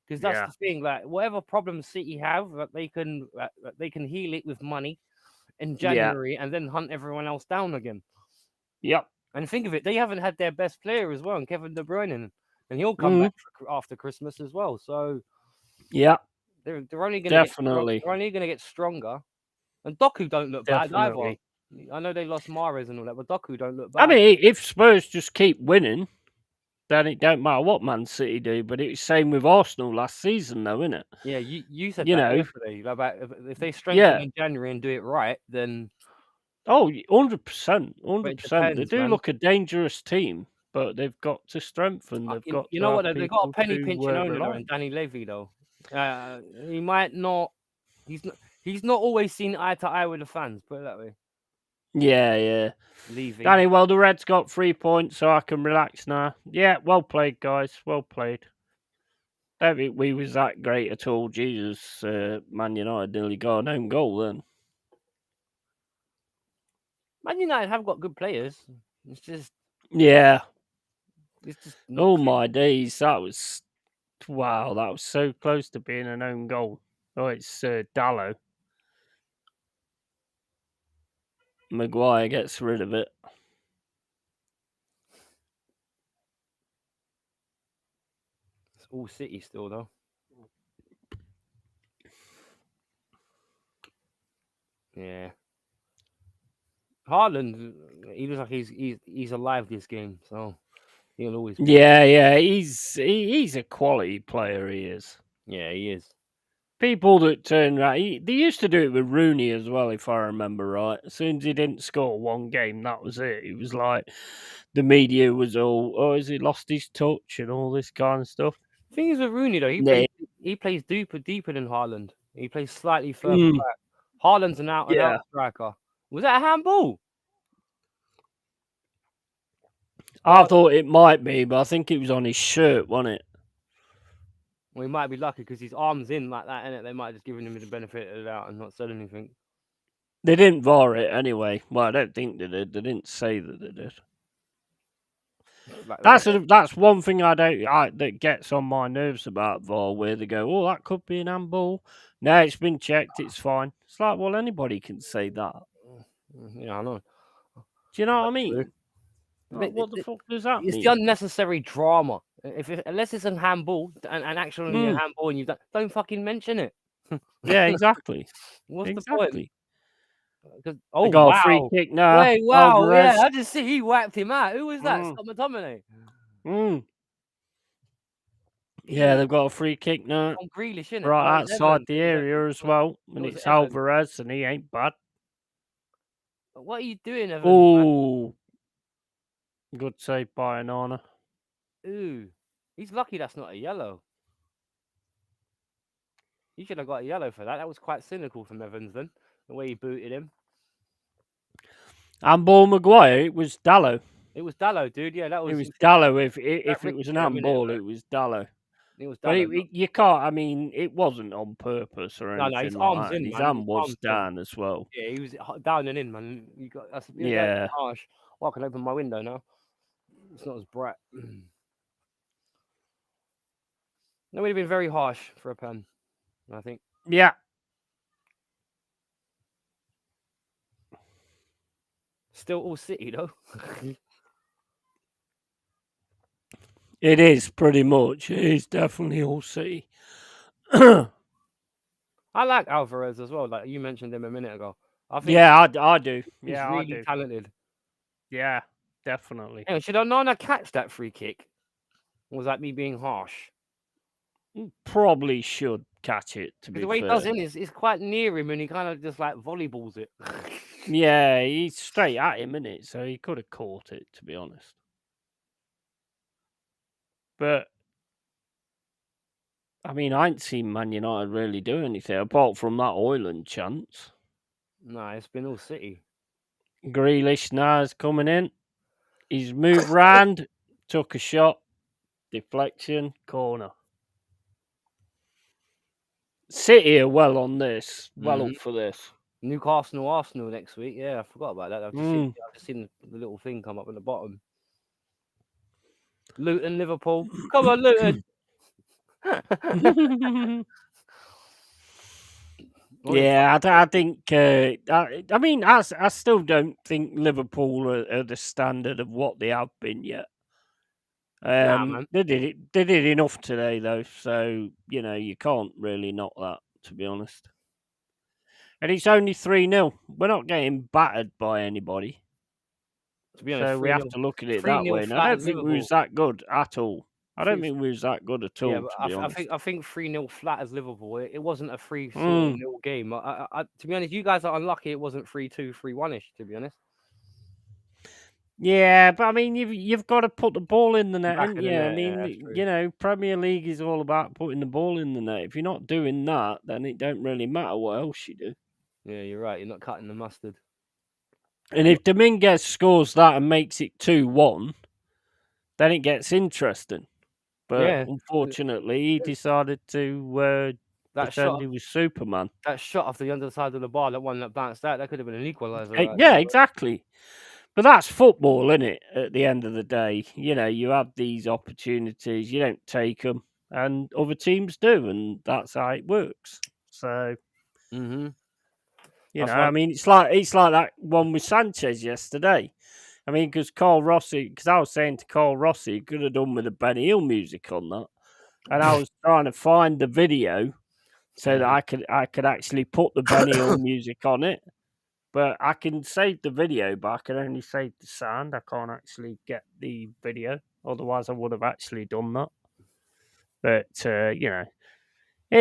because that's the thing, like whatever problems City have, that they can heal it with money in January, and then hunt everyone else down again. Yep. And think of it, they haven't had their best player as well, and Kevin De Bruyne, and he'll come back after Christmas as well. So yeah, they're only going to get stronger. And Doku don't look bad either. I know they lost Mahrez and all that, but Doku don't look bad. I mean, if Spurs just keep winning, then it don't matter what Man City do. But it's same with Arsenal last season, though, isn't it? Yeah, you said that yesterday about if they strengthen in January and do it right, then 100%, 100%. They do look a dangerous team, but they've got to strengthen. They've got you know what? They've got a penny pinching owner though, and Danny Levy though. He might not. He's not always seen eye to eye with the fans. Put it that way. Yeah. Levy. Danny, well, the Reds got 3 points, so I can relax now. Yeah, well played, guys. Well played. Don't think we was that great at all. Jesus, Man United nearly got an own goal then. Man United have got good players. It's just It's just oh my days, that was wow. That was so close to being an own goal. Oh, it's Dallo. Maguire gets rid of it. It's all City still though. Yeah. Haaland, he looks like he's alive this game, so he'll always be. Yeah. He's a quality player. He is. Yeah, he is. People that turn right, they used to do it with Rooney as well, if I remember right. As soon as he didn't score one game, that was it. It was like the media was all, oh, has he lost his touch and all this kind of stuff. The thing is with Rooney though, he plays deeper than Haaland. He plays slightly further back. Haaland's an out and out striker. Was that a handball? I thought it might be, but I think it was on his shirt, wasn't it? Well, he might be lucky because his arm's in like that, innit? They might have just given him the benefit of the doubt and not said anything. They didn't VAR it anyway. Well, I don't think they did. They didn't say that they did. That's one thing that gets on my nerves about VAR, where they go, oh, that could be an handball. No, it's been checked. It's fine. It's like, well, anybody can say that. Yeah, I know. Do you know what I mean? Like, what the fuck does that mean? It's the unnecessary drama. Unless it's a handball and actually a handball, and don't fucking mention it. Yeah, exactly. What's the point? Oh, got a free kick now. Wait, wow, Alvarez. Yeah, I just see he whacked him out. Who was that? Scott McTominay. Yeah, they've got a free kick now. Grealish, innit? Right outside the area as well. And it's Alvarez, and he ain't bad. What are you doing, Evan? Oh, good save by Onana. Ooh, he's lucky that's not a yellow. He should have got a yellow for that. That was quite cynical from Evans then, the way he booted him. Handball Maguire, it was Dallo. It was Dallo, dude. Yeah, that was. It was Dallo. If it was an handball, it was Dallo. It was Dallo. But you can't. I mean, it wasn't on purpose or anything. No, his arms in. His hand was down as well. Yeah, he was down and in, man. That's harsh. Well, I can open my window now. It's not as bright. That would have been very harsh for a pen, I think. Yeah. Still all City though. It is pretty much. It is definitely all City. I like Alvarez as well. Like you mentioned him a minute ago. I think I do. He's really talented. Yeah. definitely. Anyway, should Onana catch that free kick? Or was that me being harsh? Probably should catch it, to Because be the way he fair. does it is quite near him, and he kind of just like volleyballs it. Yeah, he's straight at him, isn't it? So he could have caught it, to be honest. But I mean, I ain't seen Man United really do anything apart from that Oiland chance. No, it's been all City. Grealish now is coming in. He's moved round, took a shot, deflection, corner. City are well on this, well up for this. Newcastle, Arsenal next week. Yeah, I forgot about that. I've just seen the little thing come up at the bottom. Luton, Liverpool. Come on, Luton. Yeah, I think. I mean, I still don't think Liverpool are the standard of what they have been yet. Nah, man. They did enough today, though. So you can't really knock that, to be honest. And it's only 3-0. We're not getting battered by anybody. To be honest, So we have to look at it that 3-0 way. And I flat don't at think we Liverpool. was that good at all. I don't think we was that good at all. Yeah, to but be honest. I think 3-0 flat as Liverpool. It wasn't a 3-0 game. To be honest, you guys are unlucky. It wasn't 3-2, 3-1-ish. To be honest. Yeah, but I mean, you've got to put the ball in the net, haven't you? I mean, yeah, Premier League is all about putting the ball in the net. If you're not doing that, then it don't really matter what else you do. Yeah, you're right. You're not cutting the mustard. And if Dominguez scores that and makes it 2-1, then it gets interesting. But unfortunately, he decided to pretend he was Superman. That shot off the underside of the bar, that one that bounced out, that could have been an equaliser. Yeah, exactly. But that's football, isn't it? At the end of the day, you have these opportunities, you don't take them, and other teams do, and that's how it works. So, I mean, it's like that one with Sanchez yesterday. I mean, because I was saying to Carl Rossi, he could have done with the Benny Hill music on that, and I was trying to find the video so that I could actually put the Benny Hill music on it. But I can save the video, but I can only save the sound. I can't actually get the video. Otherwise, I would have actually done that. But,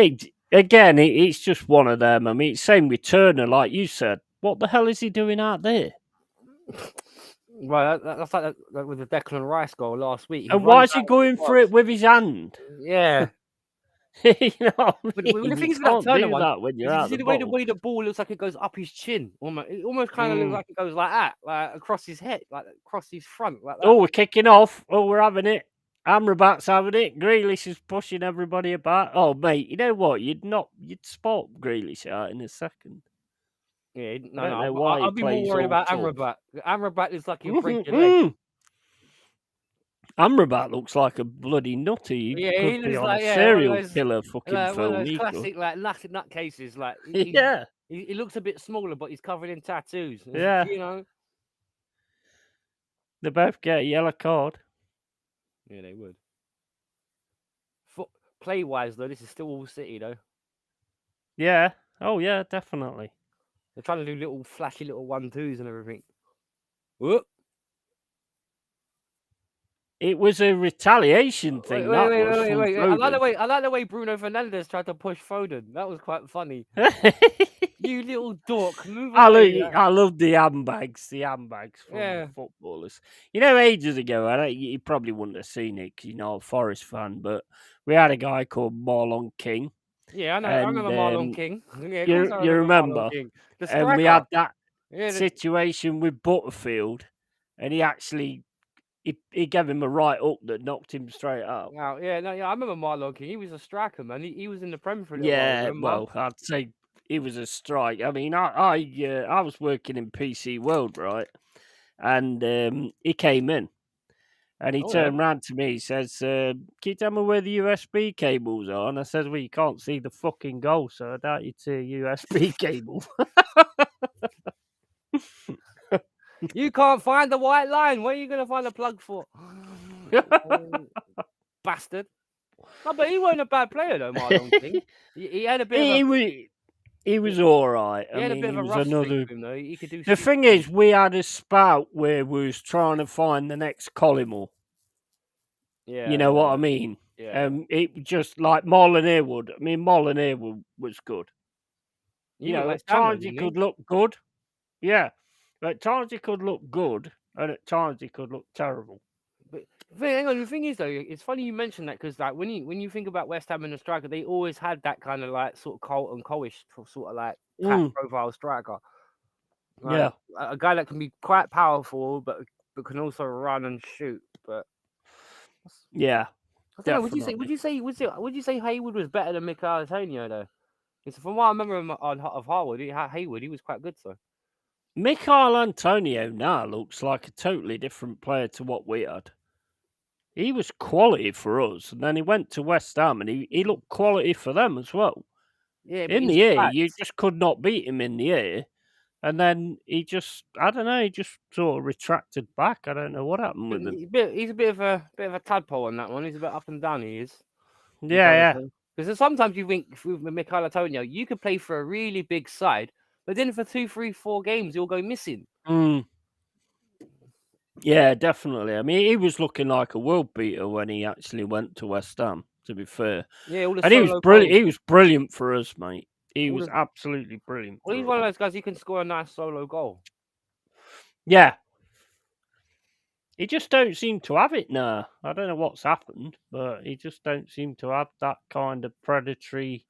it's just one of them. I mean, same with Turner, like you said. What the hell is he doing out there? Right, that's like that with the Declan Rice goal last week. And why is he going for it with his hand? Yeah. You know what I mean? But the thing you can't do that when you're out the way the ball looks like it goes up his chin. It almost kind of looks like it goes like that, like across his head, like across his front, like that. Oh, we're kicking off. Oh, we're having it. Amrabat's having it. Grealish is pushing everybody about. Oh, mate, you know what? You'd spot Grealish out in a second. Yeah, I'll be more worried about Amrabat. Amrabat is like he'll break your leg. Amrabat looks like a bloody nutter. He could be on a serial killer fucking film. One of those classic like nutcases. Like he looks a bit smaller, but he's covered in tattoos. Yeah, they both get a yellow card. Yeah, they would. Play wise though, this is still all City though. Yeah. Oh yeah, definitely. They're trying to do little flashy little 1-2s and everything. Whoop. It was a retaliation thing. Wait. I like the way Bruno Fernandes tried to push Foden. That was quite funny. You little dork, move away. I love the handbags from footballers. Ages ago, you probably wouldn't have seen it because you're not a Forest fan, but we had a guy called Marlon King. Yeah, I know. I remember Marlon King. Yeah, you remember? And we had that situation with Butterfield, and he actually he gave him a right hook that knocked him straight out. Wow, I remember Marlon King. He was a striker, man. He was in the Premier for a little while. Well, I'd say he was a strike. I mean, I was working in PC World, right? And he came in, and he turned around to me. He says, "Can you tell me where the USB cables are?" And I said, "Well, you can't see the fucking goal, so I doubt it's a USB cable." You can't find the white line. Where are you going to find a plug for? Bastard. No, but he wasn't a bad player though, Marlon King. He had a bit He was all right. He I had a mean, bit of he a was rough streak another. to him, though. He could do The stupid thing things. is, we had a spout where we was trying to find the next Collymore. Yeah, You know what I mean? yeah. It just like Marlon Harewood. I mean, Marlon Harewood was good. You You went know, at West Ham, though, times he didn't he? could look good. Yeah, at times he could look good, and at times he could look terrible. But hang on, the thing is though, it's funny you mentioned that because like when you think about West Ham and the striker, they always had that kind of like sort of Carlton Coish sort of like cat profile striker, like Yeah, a guy that can be quite powerful, but can also run and shoot. But yeah, I don't know. definitely. Would you say Hayward was better than Mikel Antonio though? Because from what I remember of Harwood, Hayward, he was quite good. So Michael Antonio now looks like a totally different player to what we had. He was quality for us, and then he went to West Ham, and he looked quality for them as well. yeah, but In he's the air, flat. you just could not beat him in the air. And then he just, I don't know, he just sort of retracted back. I don't know what happened with him. He's a bit of a tadpole on that one. He's a bit up and down. He is. Yeah. Because sometimes you think with Mikel Antonio, you could play for a really big side, but then for 2, 3, 4 games, you'll go missing. Yeah, definitely. I mean, he was looking like a world beater when he actually went to West Ham, to be fair. Yeah, all the And he was solo brilliant. goals. He was brilliant for us, mate. He All was the, absolutely brilliant well, he's for one us. of those guys who can score a nice solo goal. Yeah. He just don't seem to have it now. I don't know what's happened, but he just don't seem to have that kind of predatory.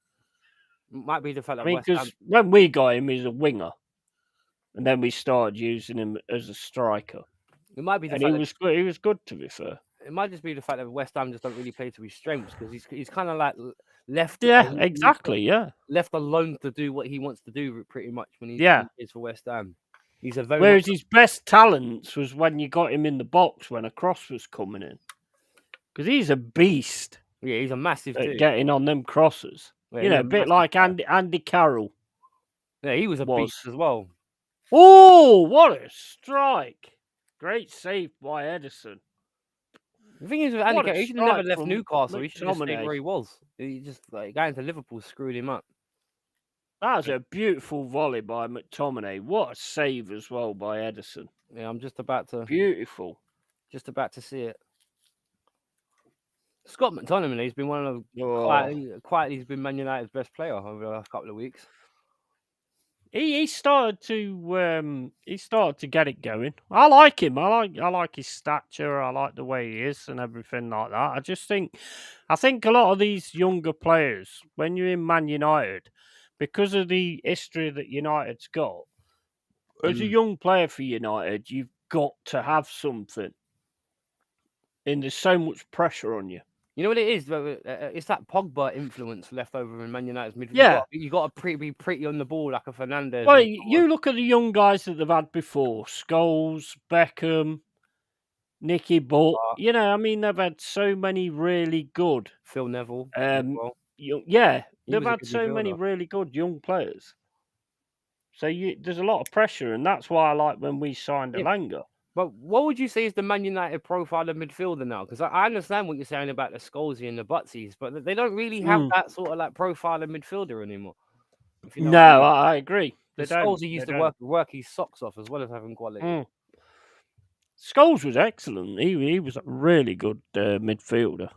Might be the fact that I mean, West Ham. because when we got him, he's a winger, and then we started using him as a striker, It might be the and fact he that was good. He was good, to be fair. it might just be the fact that West Ham just don't really play to his strengths because he's kind of like left. Yeah, exactly. Yeah. Left alone to do what he wants to do, pretty much when he plays for West Ham. He's a very Whereas his best talents was when you got him in the box when a cross was coming in, because he's a beast. Yeah, he's a massive at dude. getting on them crosses. Yeah, you know, a bit like Andy Carroll. Yeah, he was a beast as well. Oh, what a strike! Great save by Edison. The thing is with Andy Carroll, he should have never left Newcastle. He should have stayed where he was. He just like going to Liverpool screwed him up. That was a beautiful volley by McTominay. What a save as well by Edison. Yeah, I'm just about to. Beautiful. Just about to see it. Scott McTominay has been one of the quietly he's been Man United's best player over the last couple of weeks. He started to get it going. I like him. I like his stature. I like the way he is and everything like that. I think a lot of these younger players, when you're in Man United, because of the history that United's got, as a young player for United, you've got to have something. And there's so much pressure on you. You know what it is? It's that Pogba influence left over in Man United's midfield. Yeah. You got to be pretty on the ball like a Fernandes. Well, you look at the young guys that they've had before: Scholes, Beckham, Nicky Butt. You know, I mean, they've had so many really good. Phil Neville. They've had so many really good young players. So there's a lot of pressure, and that's why I like when we signed Elanga. But what would you say is the Man United profile of midfielder now? Because I understand what you're saying about the Scholesy and the Butsies, but they don't really have that sort of like profile of midfielder anymore. You know I agree. The Scholesy used to work his socks off as well as having quality. Scholes was excellent. He was a really good midfielder.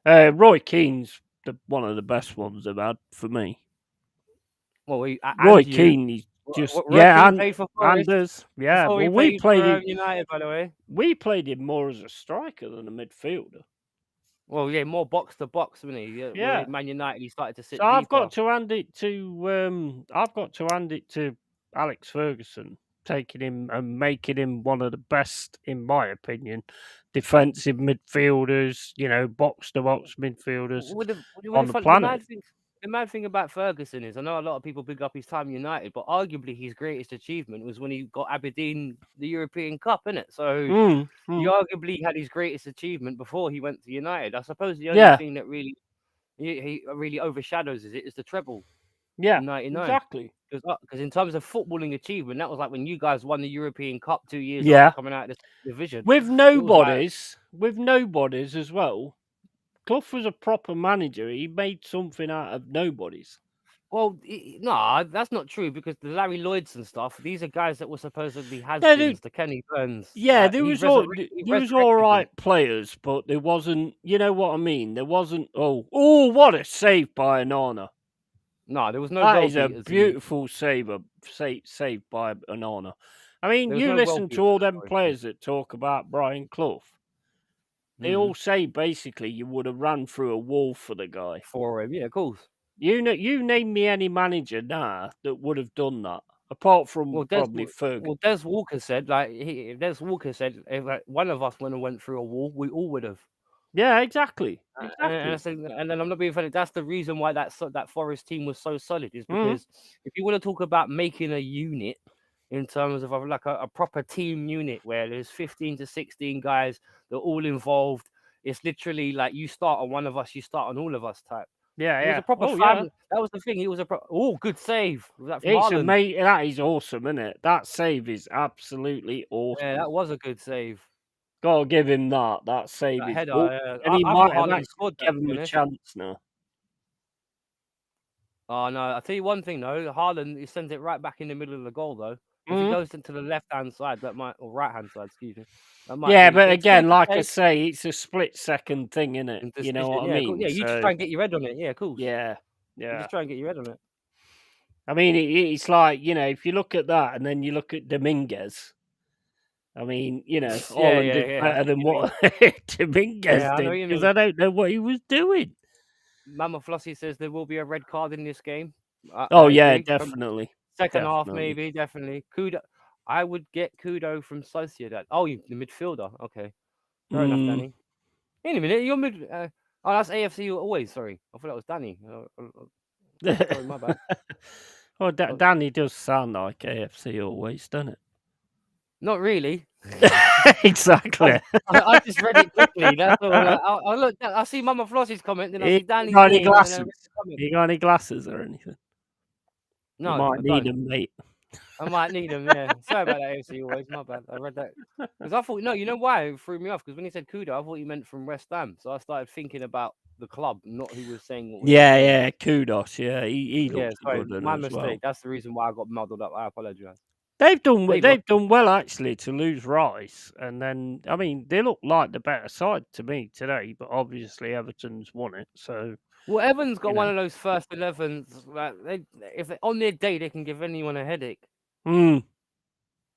Roy Keane's one of the best ones they've had for me. Well, Roy Keane, he's just Anders. Yeah, well, we played him United, by the way. We played him more as a striker than a midfielder. Well, yeah, more box to box, wasn't he? Yeah. Man United, he started to sit. So I've got to hand it to Alex Ferguson, taking him and making him one of the best, in my opinion, defensive midfielders. You know, box to box midfielders on the planet. The mad thing about Ferguson is, I know a lot of people big up his time United, but arguably his greatest achievement was when he got Aberdeen the European Cup, innit? So he arguably had his greatest achievement before he went to United. I suppose the only thing that really he really overshadows is the treble. Yeah, in 99. Exactly. Because in terms of footballing achievement, that was like when you guys won the European Cup 2 years after coming out of the division. With nobodies as well. Clough was a proper manager. He made something out of nobodies. Well, no, that's not true because the Larry Lloyds and stuff. These are guys that were supposedly Yeah, has-beens. The Kenny Burns. yeah, there He was all he there was all resurrected them. right players, but there wasn't. You know what I mean? There wasn't. Oh, what a save by Onana! No, there was no That world is a beaters in the. beautiful save by Onana. I mean, There was you no world listen to beaters in all the them Forest team. players that talk about Brian Clough. They all say basically you would have ran through a wall for the guy. For him, yeah, of course. You name me any manager now that would have done that, apart from Well, probably Ferguson. Des Walker said, like, Des Walker said, if like, one of us went through a wall, we all would have. Yeah, exactly. And I think, and then I'm not being funny. That's the reason why that Forest team was so solid. Is because if you want to talk about making a unit in terms of like a proper team unit where there's 15 to 16 guys, they're all involved. It's literally like you start on one of us, you start on all of us type. Yeah, It was yeah. a proper Oh, family. yeah. That was the thing. It was good save. Was that from It's Haaland? amazing. That is awesome, isn't it? That save is absolutely awesome. Yeah, that was a good save. Gotta give him that. That save That is header. awesome. And I he thought might have Haaland actually scored that, to given be him a honest. chance now. Oh no! I'll tell you one thing though. Haaland, he sends it right back in the middle of the goal though. If he goes into the left-hand side, that might, or right-hand side, excuse me, that might Yeah, be. but It's still again, good like I save say, it's a split-second thing, isn't it? and You know decision. what I Yeah, cool. mean? Yeah, you just So, try and get your head on it. Yeah, cool. yeah, You yeah. just try and get your head on it. I mean, it's like, if you look at that and then you look at Dominguez, I mean, Haaland did Yeah. better than what Dominguez Yeah, I know did what you because mean. I don't know what he was doing. Mama Flossie says there will be a red card in this game. Oh, I yeah, agree. definitely. Second half, maybe, definitely. Kudo, I would get Kudo from Sociedad. Oh, the midfielder. Okay, fair enough, Danny. In a minute, you're mid. Oh, that's AFC always. Sorry, I thought that was Danny. Sorry, my bad. Well, Danny does sound like AFC always, doesn't it? Not really. Exactly. I just read it quickly. That's all. I look. I see Mama Flossie's comment, then I see Danny's got any name, and then I read glasses? the comment. You got any glasses or anything? No, you might I need don't. them, mate. I might need them. Yeah. Sorry about that, AFC always. My bad. I read that because I thought no. You know why it threw me off? Because when he said Kudo, I thought he meant from West Ham. So I started thinking about the club, not who was saying what. Yeah. Kudos. Yeah, he Yeah, looks sorry, good my as mistake. well. That's the reason why I got muddled up. I apologize. They've done well actually to lose Rice, and then I mean they look like the better side to me today, but obviously Everton's won it. So Well, Everton's got one of those first 11s. Like if on their day they can give anyone a headache. And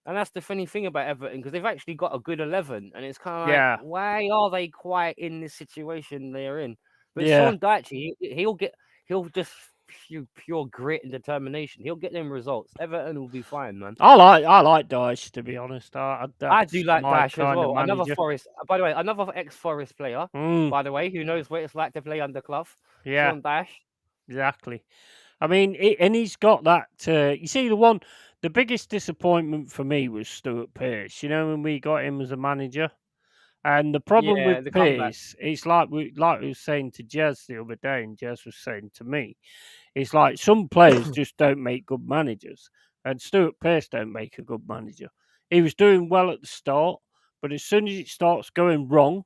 that's the funny thing about Everton because they've actually got a good 11, and it's kind of like, why are they quite in this situation they're in? But Sean Dyche, he'll just pure grit and determination. He'll get them results. Everton will be fine, man. I like Dyche, to be honest. I do like Dyche as well. Another Forest, by the way, another ex-Forest player. By the way, who knows what it's like to play under Clough? Yeah, Sean Dyche. Exactly. I mean, and he's got that. You see, the biggest disappointment for me was Stuart Pearce. You know, when we got him as a manager, and the problem with Pearce, it's like we was saying to Jez the other day, and Jez was saying to me, it's like some players just don't make good managers, and Stuart Pearce don't make a good manager. He was doing well at the start, but as soon as it starts going wrong,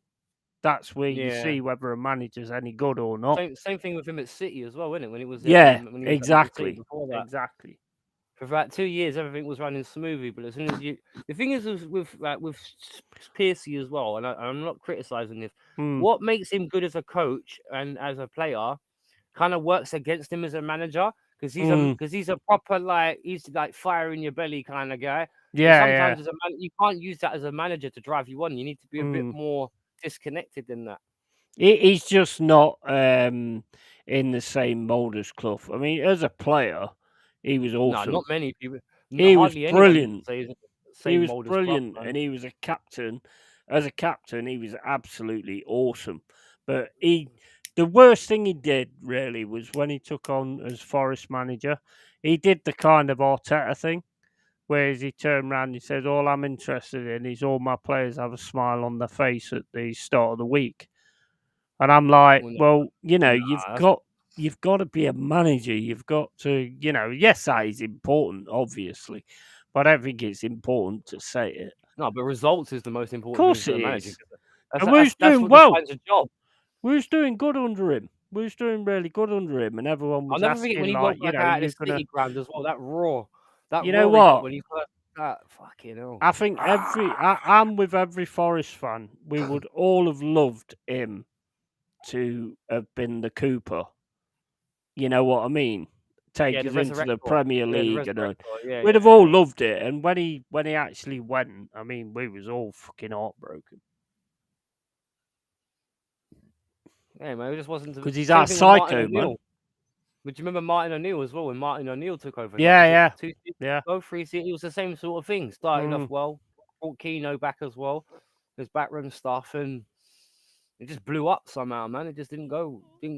that's where you see whether a manager's any good or not. Same thing with him at City as well, isn't it? When he was exactly. Before that. Exactly. For about 2 years, everything was running smoothly, but as soon as the thing is with Piercy as well, and I'm not criticizing this. What makes him good as a coach and as a player kind of works against him as a manager because he's a proper he's like fire in your belly kind of guy. Yeah. Sometimes as a man, you can't use that as a manager to drive you on. You need to be a bit more disconnected than that. He's just not in the same mold as Clough. I mean, as a player, he was awesome. No, not many people. He was brilliant. He was brilliant, and he was a captain. As a captain, he was absolutely awesome. But the worst thing he did really was when he took on as Forest manager. He did the kind of Arteta thing, whereas he turned around and he says, "All I'm interested in is all my players have a smile on their face at the start of the week." And I'm like, you've got to be a manager. You've got to, yes, that is important, obviously, but I don't think it's important to say it. No, but results is the most important. Of course thing it for a manager. is. And who's doing well? A job. Who's doing good under him? We was doing really good under him, and everyone I'll was never forget when asking, he like, walked you back know, out of you're the gonna, City ground as well. That roar you know he got what? when he first fucking hell. I think I'm with every Forest fan. We would all have loved him to have been the Cooper. You know what I mean? Take The us into the Resurrector. Premier Yeah, the League, and Resurrector. Yeah, we'd have all loved it. And when he actually went, I mean, we was all fucking heartbroken Yeah, man, it just wasn't because he's same our thing with Martin psycho, man. O'Neill. But you remember Martin O'Neill as well when Martin O'Neill took over? Yeah, 2 seasons yeah. ago, 3 seasons. It was the same sort of thing. Started off well, brought Keno back as well. There's backroom stuff, and it just blew up somehow, man. It just didn't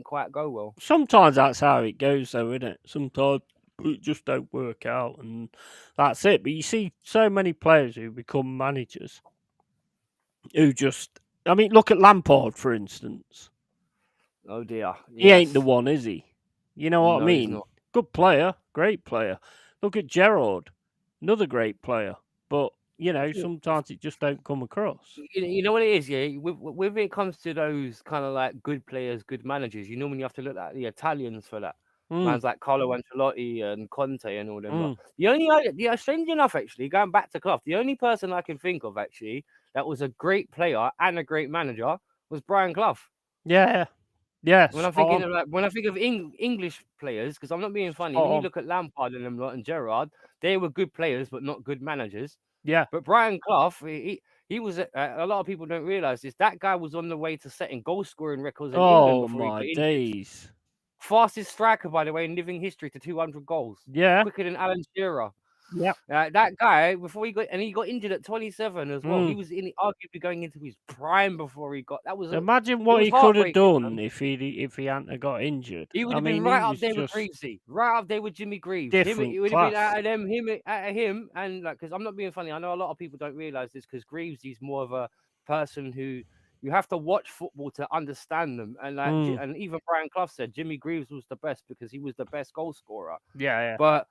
quite go well. Sometimes that's how it goes, though, isn't it? Sometimes it just don't work out, and that's it. But you see so many players who become managers who just, I mean, look at Lampard, for instance. Oh dear, He ain't the yes. one, is he? You know what I No, he's mean? not. Good player, great player. Look at Gerrard, another great player. But, you know, sometimes it just don't come across. You know what it is, yeah. When it comes to those kind of like good players, good managers, you normally have to look at the Italians for that. Man's like Carlo Ancelotti and Conte and all them. Lot. Strange enough, actually, going back to Clough, the only person I can think of actually that was a great player and a great manager was Brian Clough. Yeah, yeah. When I'm thinking of when I think of English players, because I'm not being funny. When you look at Lampard and them lot and Gerrard, they were good players but not good managers. Yeah. But Brian Clough, he was a lot of people don't realize this. That guy was on the way to setting goal scoring records in England before he got injured. Days. Fastest striker, by the way, in living history to 200 goals. Yeah. Quicker than Alan Shearer. Yeah. That guy before he got injured at 27 as well. He was arguably going into his prime before he got. That was imagine what he could have done if he hadn't got injured. He would have been right up there with Greavesy, right up there with Jimmy Greaves. It would have been out of him, and like, because I'm not being funny. I know a lot of people don't realize this because Greavesy's more of a person who you have to watch football to understand them, and like, and even Brian Clough said Jimmy Greaves was the best because he was the best goal scorer. Yeah. But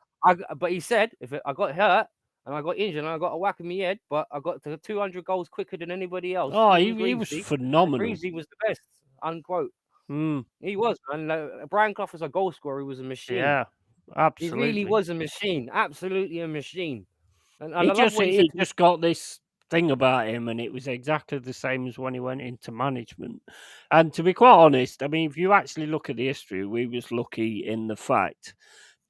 he said if I got hurt and I got injured and I got a whack in my head, but I got to 200 goals quicker than anybody else. Oh, he was phenomenal. Greavesy was the best. Unquote. He was, man. Brian Clough was a goal scorer. He was a machine. Yeah, absolutely. He really was a machine. Absolutely a machine. And I love what he said. He just got this thing about him, and it was exactly the same as when he went into management. And to be quite honest, I mean, if you actually look at the history, we was lucky in the fact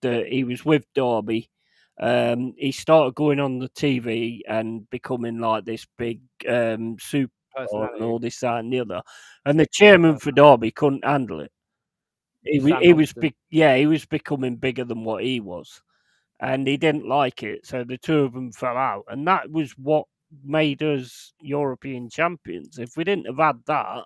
that he was with Derby. He started going on the TV and becoming like this big super and all this, that, and the other. And the chairman for Derby couldn't handle it. He was becoming bigger than what he was, and he didn't like it. So the two of them fell out, and that was what made us European champions. If we didn't have had that,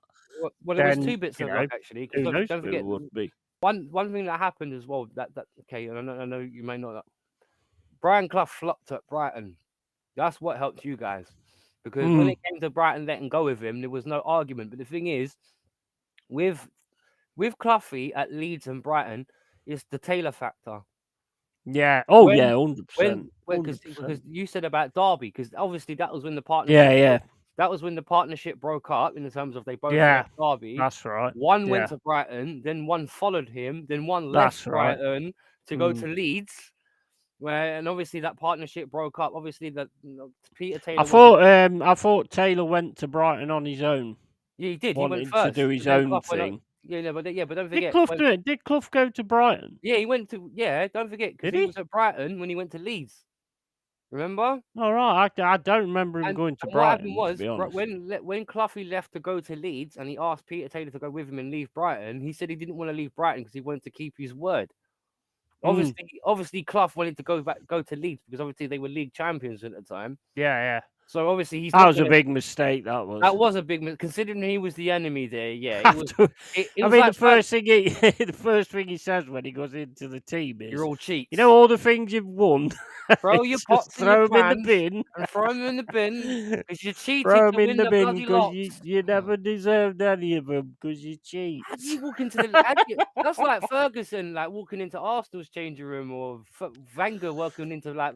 well, there was two bits of luck actually. Who knows don't forget, who it would be. One thing that happened as well. That okay, and I know you may not. Brian Clough flopped at Brighton. That's what helped you guys. Because when it came to Brighton letting go with him, there was no argument. But the thing is, with Cloughy at Leeds and Brighton, it's the Taylor factor. Yeah. Oh, yeah, 100%. Because you said about Derby, because obviously that was when the partnership. That was when the partnership broke up in terms of they both left Derby. That's right. One went to Brighton, then one followed him, then one left Brighton to go to Leeds. And obviously that partnership broke up. Obviously that Peter Taylor. I thought Taylor went to Brighton on his own. Yeah, he did. He went first to do his own thing. But don't forget. Did Clough go to Brighton? Yeah, he went to. Yeah, don't forget because he was at Brighton when he went to Leeds. Remember? All right, I don't remember him going to Brighton. What happened was when Cloughy left to go to Leeds, and he asked Peter Taylor to go with him and leave Brighton. He said he didn't want to leave Brighton because he wanted to keep his word. Obviously, Clough wanted to go to Leeds because obviously they were league champions at the time. Yeah. So obviously that was a big mistake. That was a big mistake considering he was the enemy there. Yeah, the first thing he says when he goes into the team is, "You're all cheats. You know all the things you've won. Throw your pots throw them in the bin and throw them in the bin because you cheated throw them in the bin because you never deserved any of them because you cheat." How do you walk into that's like Ferguson like walking into Arsenal's changing room or Wenger walking into like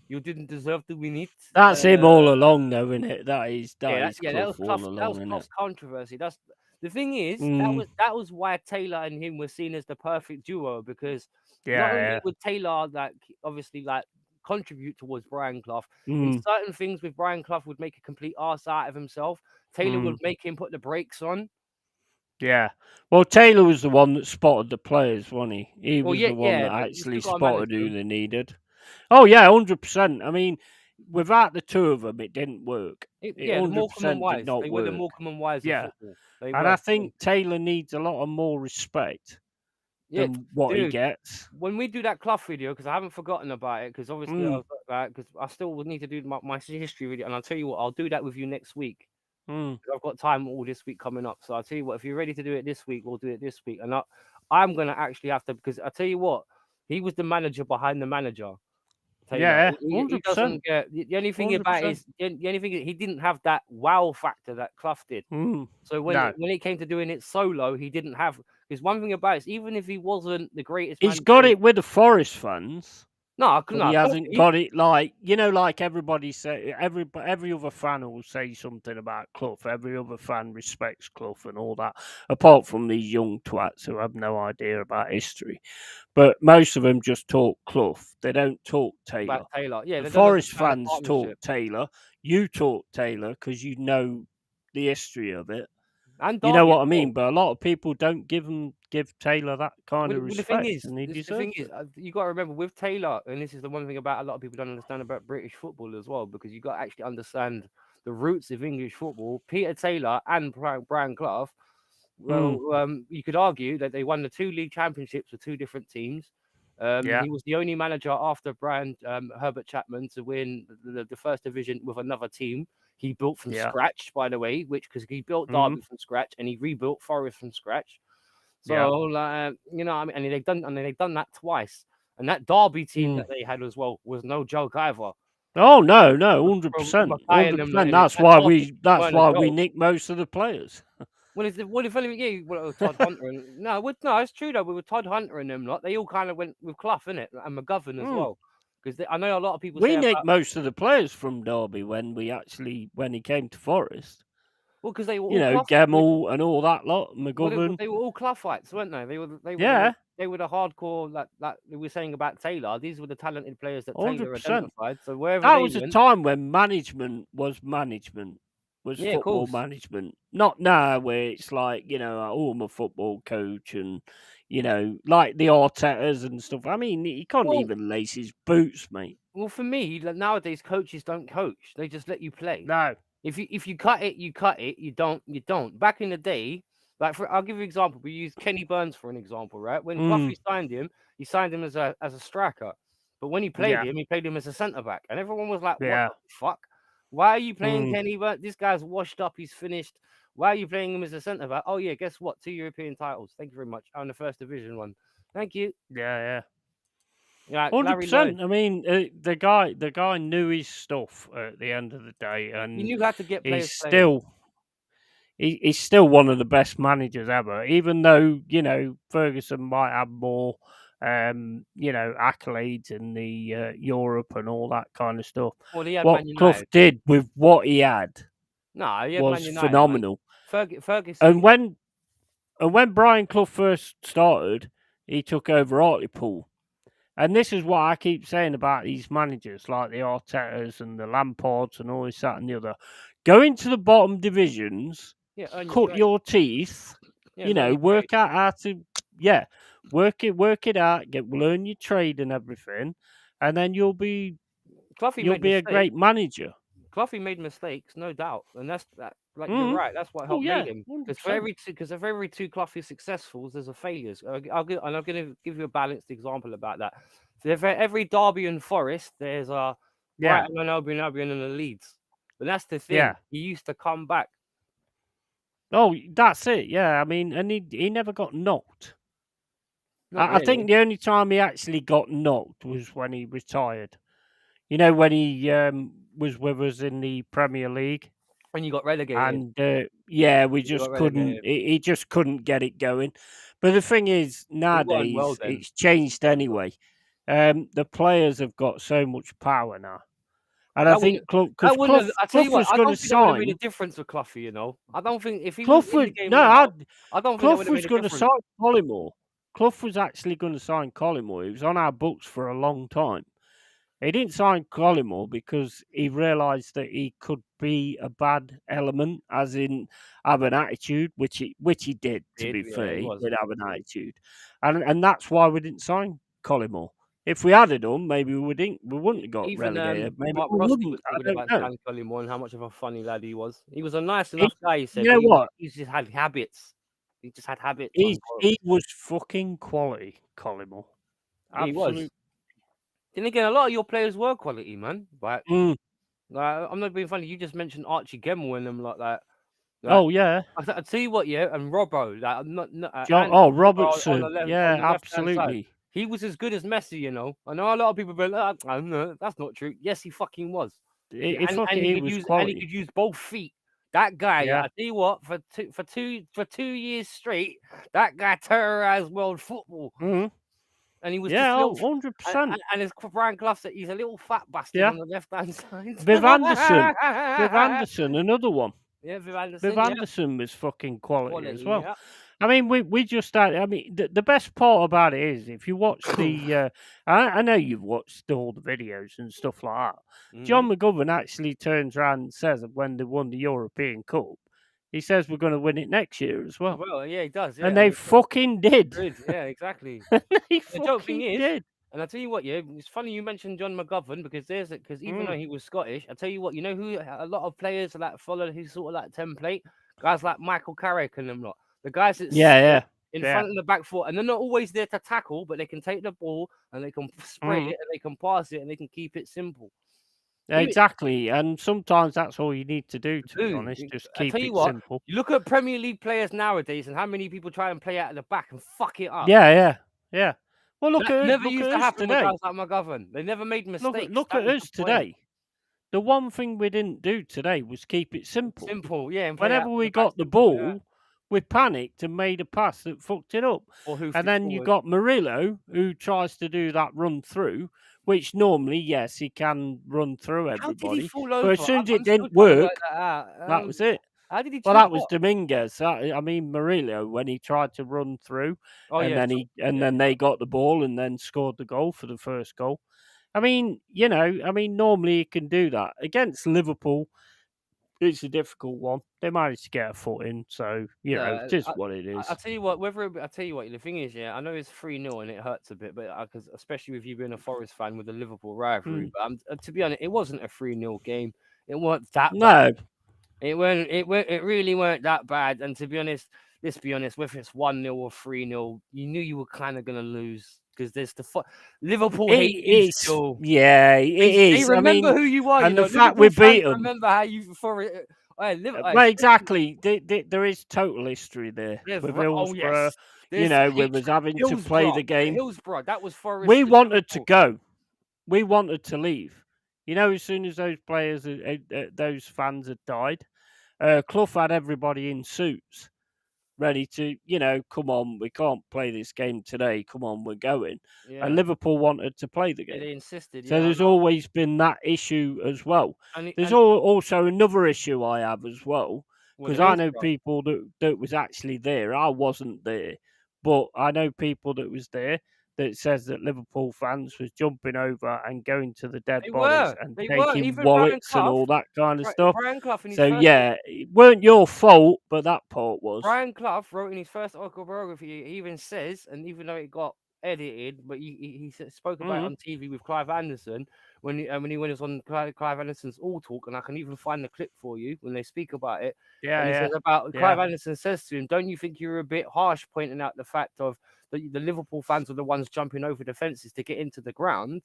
you didn't deserve to win it. That's him all along, though, isn't it? That is that was Clough's controversy. That's The thing is, that was why Taylor and him were seen as the perfect duo, because not only Yeah, would Taylor obviously contribute towards Brian Clough in yeah. certain things, with Brian Clough would make a complete arse out of himself. Taylor would make him put the brakes on. Yeah. Well, Taylor was the one that spotted the players, wasn't he? He Well, was the one that but you actually still got to manage spotted who them. they needed. Oh yeah, 100%. I mean, without the two of them, it didn't work. It The Morecambe and 100% did Wise. not They were the work. Morecambe and Wise of Yeah, football. They and I were. think Taylor needs a lot of more respect Yeah, than what he dude. gets. When we do that Clough video, because I haven't forgotten about it, because obviously because I still would need to do my history video, and I'll tell you what, I'll do that with you next week. I've got time all this week coming up, so I'll tell you what, if you're ready to do it this week, we'll do it this week. And I'm gonna actually have to, because I tell you what, he was the manager behind the manager. Taylor, Yeah, he 100%. doesn't get the only thing about it 100%. is the only thing he didn't have that wow factor that Clough did. So when No. it came to doing it solo, he didn't have. Because one thing about it is, even if he wasn't the greatest He's manager, got it with the Forest fans. no, But he hasn't got it like like everybody say. Every other fan will say something about Clough. Every other fan respects Clough and all that. Apart from these young twats who have no idea about history, but most of them just talk Clough. They don't talk Taylor. about Taylor. Yeah, The they don't Forest understand the fans talk partnership. Taylor. You talk Taylor because you know the history of it. And You know Derby as what I mean? well. But a lot of people don't give Taylor that kind of Well, the thing respect, is, and he deserves it. you got to remember with Taylor, and this is the one thing about a lot of people don't understand about British football as well, because you got to actually understand the roots of English football. Peter Taylor and Brian Clough, you could argue that they won the 2 league championships with 2 different teams. Yeah, He was the only manager after Brian Herbert Chapman to win the first division with another team. He built from yeah, scratch, by the way, because he built mm, Derby from scratch and he rebuilt Forest from scratch. yeah. So, I mean, and they've done that twice. And that Derby team that Mm. they had as well was no joke either. Oh no, From 100%, Mackay and them, 100%. that Derby That's weren't a why we joke. nick most of the players. Well, if only Todd Hunter and no, it's true though. With Todd Hunter and them lot, they all kind of went with Clough, innit, and McGovern as Mm. well. Because I know a lot of people say We nicked about most of the players from Derby when he came to Forest. because they were You all know, Clough. Gemmell and all that lot, McGovern. They were all Cloughites, weren't they? Yeah, They were the hardcore like we were saying about Taylor. These were the talented players that Taylor 100%. identified. So wherever That they was a went, time when management was yeah, of football course. management. Not now where it's like, oh, I'm a football coach and, like the Artetas and stuff. I mean, he can't Well, even lace his boots, mate. well, for me, nowadays coaches don't coach; they just let you play. No. If you cut it, you cut it. You don't. Back in the day, I'll give you an example. We use Kenny Burns for an example, right? When Cloughy signed him, he signed him as a striker, but when he Yeah. played him as a centre back, and everyone was like, "What Yeah. the fuck? Why are you playing Mm. Kenny Burns? This guy's washed up. He's finished. Why are you playing him as a centre back? Oh yeah, guess what? 2 European titles. Thank you very much. On the first division one. Thank you. Yeah. Yeah, Larry Lloyd. 100%. I mean, the guy knew his stuff at the end of the day, He and knew how to get he's players playing. he's still one of the best managers ever. Even though Ferguson might have more, accolades in the Europe and all that kind of stuff. Well, he had What Man Clough United. did with what he had No, he had Man was United, man. phenomenal. Ferguson. And when Brian Clough first started, he took over Hartlepool. And this is what I keep saying about these managers, like the Artetas and the Lampards and all this, that, and the other. Go into the bottom divisions, Yeah, earn your cut stripes. your teeth, Yeah, learn your work trade. out how to, work it out, learn your trade and everything, and then you'll be Cloughy made a mistakes. great manager. Cloughy made mistakes, no doubt, and that's that. Like you're Mm. right, that's what Oh helped made yeah, him. 100%. Because for every 2 Cloughy successfuls, there's a failures. I'm going to give you a balanced example about that. So for every Derby and Forest, there's a Brighton and Albion and the Leeds. But that's the thing. Yeah. He used to come back. Oh, that's it. Yeah, I mean, and he never got knocked. Not I think really. the only time he actually got knocked was when he retired. When he was with us in the Premier League, When you got relegated. and we You got just couldn't. relegated. He just couldn't get it going. But the thing is, He got on well nowadays then. it's changed anyway. The players have got so much power now. And I think Clough, because Clough, I tell Clough you what, was I going to don't think that would have made a sign. difference with Cloughy. You know, I don't think if he Clough was in was the game no, now, I don't think that Clough would have was made a going to difference. sign Collymore. Clough was actually going to sign Collymore. He was on our books for a long time. He didn't sign Collymore because he realised that he could be a bad element, as in have an attitude, which he did. To be Yeah, fair, he he was. did have an attitude, and that's why we didn't sign Collymore. If we had it done, maybe we wouldn't have got Even relegated. Maybe Mark we Rossi was wouldn't. I talking don't about know. Stan Collymore and how much of a funny lad he was. He was a nice He, enough guy, he said, you but know what? he just had habits. He just had habits on. He was fucking quality, Collymore. He was. Absolute. Then again, a lot of your players were quality, man. Like, Mm. I'm not being funny. You just mentioned Archie Gemmell and them like that. Like, Oh yeah, I tell you what, yeah, and Robbo, like, John. and Oh, on the Robertson. left, on Yeah, the left hand side, absolutely. he was as good as Messi. You know, I know a lot of people be like, no, that's not true. Yes, he fucking was. He And fucking. he He could was use quality. both feet. That guy, yeah, Yeah. I tell you what, for 2 years straight, that guy terrorized world football, Mm. and he was just Yeah. a little. Oh, 100%. And as Brian Clough said, he's a little fat bastard Yeah. on the left hand side. Viv Anderson. Viv Anderson, another one. Yeah, Viv Viv Anderson, yeah, Anderson was fucking quality as quality, well. yeah. I mean, we just started. I mean, the best part about it is if you watch the. I know you've watched all the videos and stuff like that. Mm-hmm. John McGovern actually turns around and says that when they won the European Cup, he says we're going to win it next year as well. Well, yeah, he does, And yeah, they fucking did. good, yeah, exactly. They The joke thing fucking is, did. and I tell you what, yeah, it's funny you mentioned John McGovern because even though Mm. he was Scottish, I tell you what, you know who a lot of players like follow his sort of like template, guys like Michael Carrick and them lot, the guys that Yeah, sit yeah, in yeah. front of the back foot, and they're not always there to tackle, but they can take the ball and they can spread Mm. it and they can pass it and they can keep it simple. Exactly. And sometimes that's all you need to do, to be Dude, honest. Just I tell keep you it what, simple. you look at Premier League players nowadays and how many people try and play out of the back and fuck it up. Yeah, yeah, yeah. Well, That never look used at to us happen with today. guys like McGovern. They never made mistakes. Look That at was the us point. today. The one thing we didn't do today was keep it simple. Simple, yeah, and play out Whenever from we the back got the simple, yeah. ball, we panicked and made a pass that fucked it up. Or hoofed And it then you forward. got Murillo, who tries to do that run through, which normally, yes, he can run through How did he everybody. fall But as over? soon as it I'm still didn't trying to work work, that out. that was it. How did he Well, choose that was what? Dominguez. I mean Murillo when he tried to run through, Oh, and yeah. then they got the ball and then scored the goal for the first goal. I mean, normally you can do that against Liverpool. It's a difficult one. They managed to get a foot in, so No, just what it is. I tell you what, I tell you what, the thing is, yeah, I know it's 3-0 and it hurts a bit, but because especially with you being a Forest fan with the Liverpool rivalry, Mm. but to be honest, it wasn't a 3-0 game. It weren't that bad. No, It really weren't that bad. And to be honest, let's be honest, whether it's 1-0 or 3-0, you knew you were kind of gonna lose because there's Liverpool hate you still. yeah, it They is. I remember mean, who you are. You and know, the fact we Liverpool fans beat them. remember how you for it. Well, exactly. There is total history there with Oh Hillsborough. yes, there's with us having to play the game. Hillsborough. That was Forest. We wanted to go. We wanted to leave. As soon as those players, those fans had died, Clough had everybody in suits, ready to, come on, we can't play this game today. Come on, we're going. Yeah, And Liverpool wanted to play the game. they insisted. So Yeah, there's always been that issue as well. There's also another issue I have as well, because I know people that was actually there. I wasn't there, but I know people that was there that says that Liverpool fans was jumping over and going to the dead bodies and taking Even wallets and all that kind of stuff. Brian Clough in his So first yeah, it weren't your fault, but that part was. Brian Clough wrote in his first autobiography. He even says, and even though it got edited, but he spoke about it on TV with Clive Anderson when he was on Clive Anderson's All Talk, and I can even find the clip for you when they speak about it. Yeah, and he yeah. says about Yeah. Clive Anderson says to him, "Don't you think you're a bit harsh pointing out the fact of the Liverpool fans are the ones jumping over the fences to get into the ground?"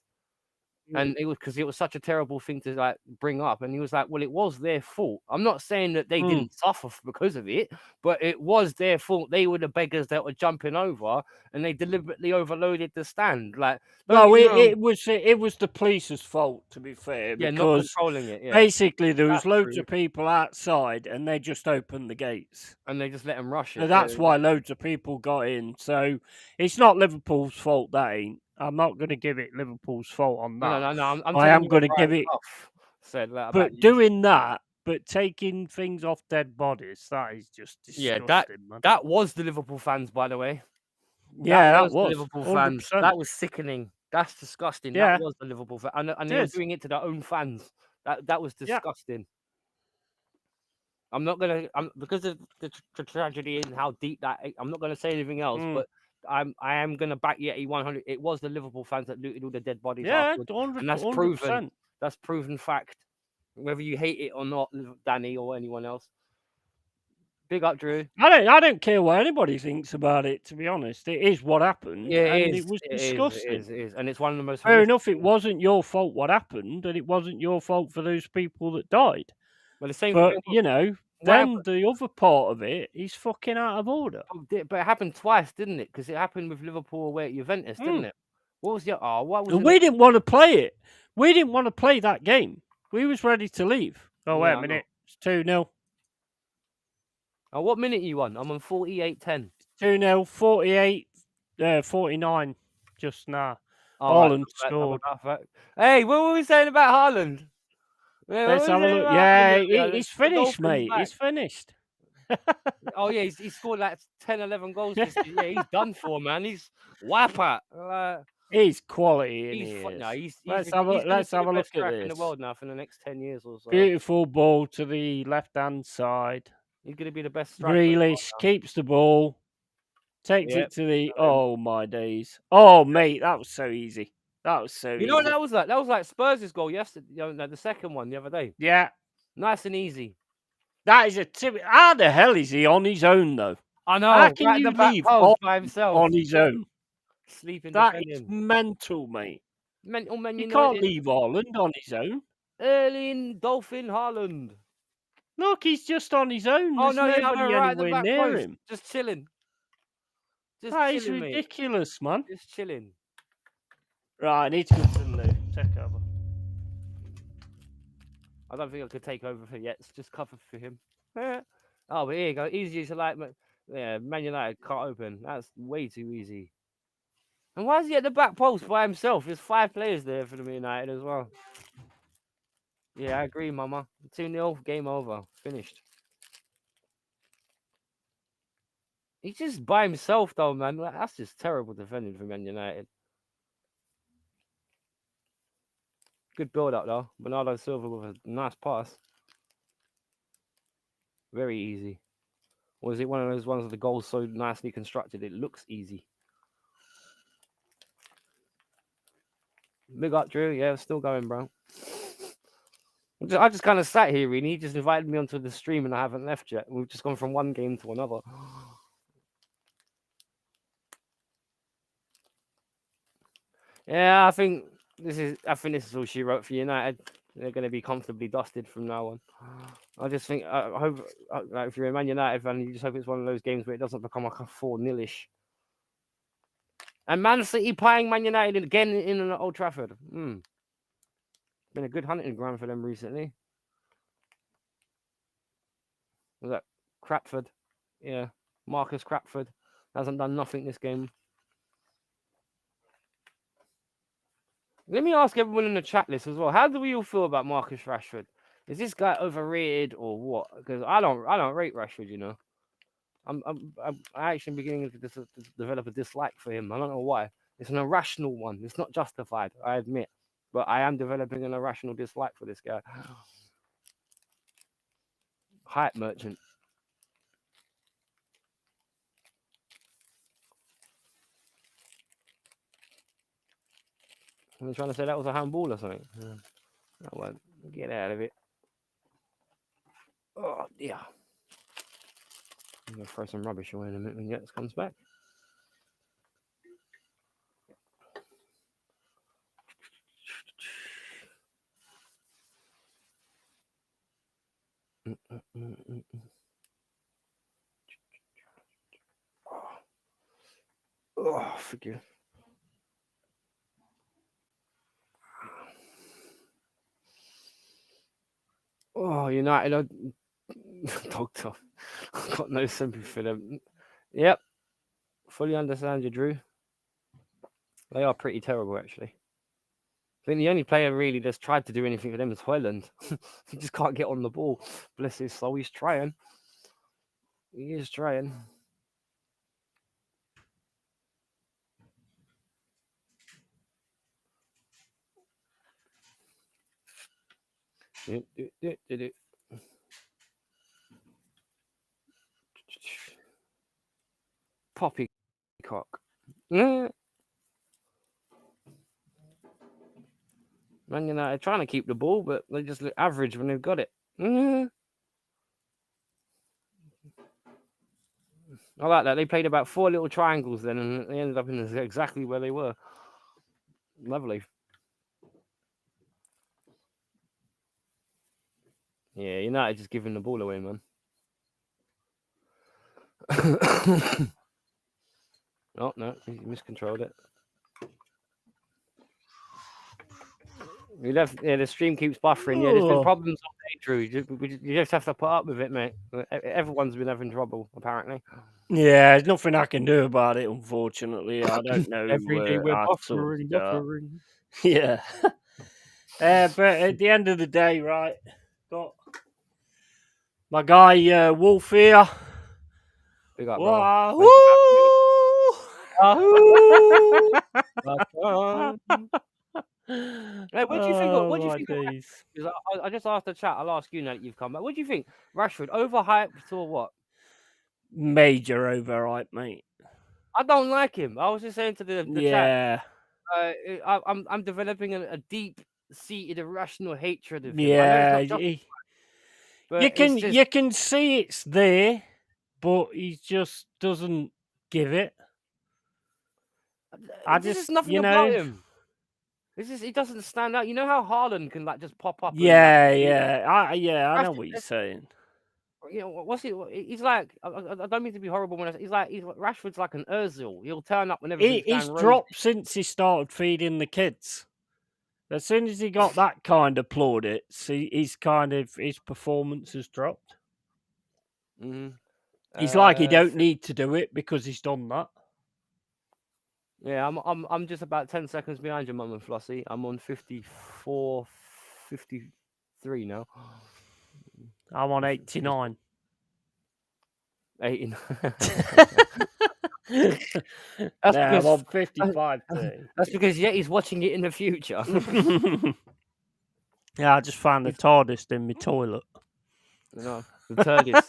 And it was because it was such a terrible thing to like bring up. And he was like, well, it was their fault. I'm not saying that they didn't suffer because of it, but it was their fault. They were the beggars that were jumping over and they deliberately overloaded the stand. Like, no, it was the police's fault, to be fair, yeah, because not controlling it. Yeah, basically there was loads of people outside and they just opened the gates. And they just let them rush it. So that's why loads of people got in. So it's not Liverpool's fault, that ain't. I'm not going to give it Liverpool's fault on that. No. I am going to give it. said about But you. doing that, but taking things off dead bodies, that is just disgusting, man. That was the Liverpool fans, by the way. Yeah, that The was Liverpool fans. 100%. That was sickening. That's disgusting. Yeah. That was the Liverpool fans, and they were doing it to their own fans. That was disgusting. I'm not gonna, because of the tragedy and how deep that. I'm not gonna say anything else, but I am gonna back Yeti 100. It was the Liverpool fans that looted all the dead bodies afterwards, 100%. and that's proven. That's proven fact. Whether you hate it or not, Danny or anyone else. Big up, Drew. I don't care what anybody thinks about it. To be honest, it is what happened, Yeah, and it was disgusting. It is, and it's one of the most. Fair enough, it wasn't your fault what happened, and it wasn't your fault for those people that died. Well, the same. But you know, then the other part of it is fucking out of order. But it happened twice, didn't it? Because it happened with Liverpool away at Juventus, didn't it? What was the? Oh, what was? And we didn't want to play it. We didn't want to play that game. We was ready to leave. Oh, wait a minute. It's 2-0. Oh, what minute you on? I'm on 48-10. 2-0, 48, 49 just now. Haaland scored. Hey, what were we saying about Haaland? Let's have a look. Yeah, he's finished, mate. He's finished. Oh, yeah, he scored like 10, 11 goals. Yeah, he's done for, man. He's whapper. He's quality. Let's have a look at this. In the world now for the next 10 years or so. Beautiful ball to the left-hand side. He's going to be the best striker. Grealish keeps the ball. Takes it to the... Oh, my days. Oh, mate, that was so easy. That was so easy. You know what that was like? That was like Spurs' goal yesterday. The second one the other day. Yeah. Nice and easy. That is a tip. How the hell is he on his own, though? I know. How can you leave by himself on his own? Sleeping. That is mental, mate. Mental, man. You can't leave Haaland on his own. Erling Dolphin Haaland. Look, he's just on his own. There's nobody anywhere near him. Just chilling. That is ridiculous, man. Just chilling. Right, I need to go to the loo. Take over. I don't think I could take over for yet. It's just cover for him. Oh, but here you go. Easy to like. Yeah, Man United can't open. That's way too easy. And why is he at the back post by himself? There's 5 players there for the Man United as well. Yeah, I agree, Mama. 2-0, game over. Finished. He's just by himself, though, man. That's just terrible defending for Man United. Good build-up, though. Bernardo Silva with a nice pass. Very easy. Or is it one of those ones of the goals so nicely constructed it looks easy? Big up, Drew. Yeah, still going, bro. I just kind of sat here, really. He just invited me onto the stream and I haven't left yet. We've just gone from one game to another. Yeah, I think this is all she wrote for United. They're going to be comfortably dusted from now on. I just think, I hope, like, if you're a Man United fan, you just hope it's one of those games where it doesn't become like a 4-0-ish. And Man City playing Man United again in Old Trafford. Been a good hunting ground for them recently. Was that Crapford? Yeah, Marcus Crapford hasn't done nothing this game. Let me ask everyone in the chat list as well. How do we all feel about Marcus Rashford? Is this guy overrated or what? Because I don't rate Rashford. You know, I'm actually beginning to develop a dislike for him. I don't know why. It's an irrational one. It's not justified. I admit, but I am developing an irrational dislike for this guy. Hype merchant. I'm trying to say that was a handball or something. That won't get out of it. Oh, yeah. I'm going to throw some rubbish away in a minute when Yates comes back. Oh, forgive. Oh, United, doctor. I've got no sympathy for them. Yep. Fully understand you, Drew. They are pretty terrible, actually. I think the only player really that's tried to do anything for them is Hoyland. He just can't get on the ball. Bless his soul, he's trying. He is trying. Poppycock. Man United trying to keep the ball, but they just look average when they've got it. I like that. They played about 4 little triangles then, and they ended up in exactly where they were. Lovely. Yeah, United just giving the ball away, man. Oh, no, he miscontrolled it. The stream keeps buffering. Yeah, there's been problems all day, Drew. You just have to put up with it, mate. Everyone's been having trouble, apparently. Yeah, there's nothing I can do about it, unfortunately. I don't know. Every day we're buffering. Yeah. But at the end of the day, right, got my guy Wolf here. Big up, Wahoo! Hey, what do you think? What do you think? I just asked the chat. I'll ask you now that you've come back. What do you think? Rashford overhyped or what? Major overhyped, mate. I don't like him. I was just saying to the chat. I'm developing a deep-seated irrational hatred of him. Yeah, but you can see it's there, but he just doesn't give it. This is nothing about him. He doesn't stand out. You know how Haaland can just pop up. I know what you're saying. You know what's he? He's like. I don't mean to be horrible when he's like Rashford's like an Özil. He'll turn up whenever he's dropped since he started feeding the kids. As soon as he got that kind of plaudits, his performance has dropped. Mm-hmm. He's like he don't need to do it because he's done that. Yeah, I'm just about 10 seconds behind your mum and Flossie. I'm on 54, 53 now. I'm on 89. 89. I'm on 55. That's because Yeti's watching it in the future. Yeah, I just found the TARDIS in my toilet. No, the TARDIS.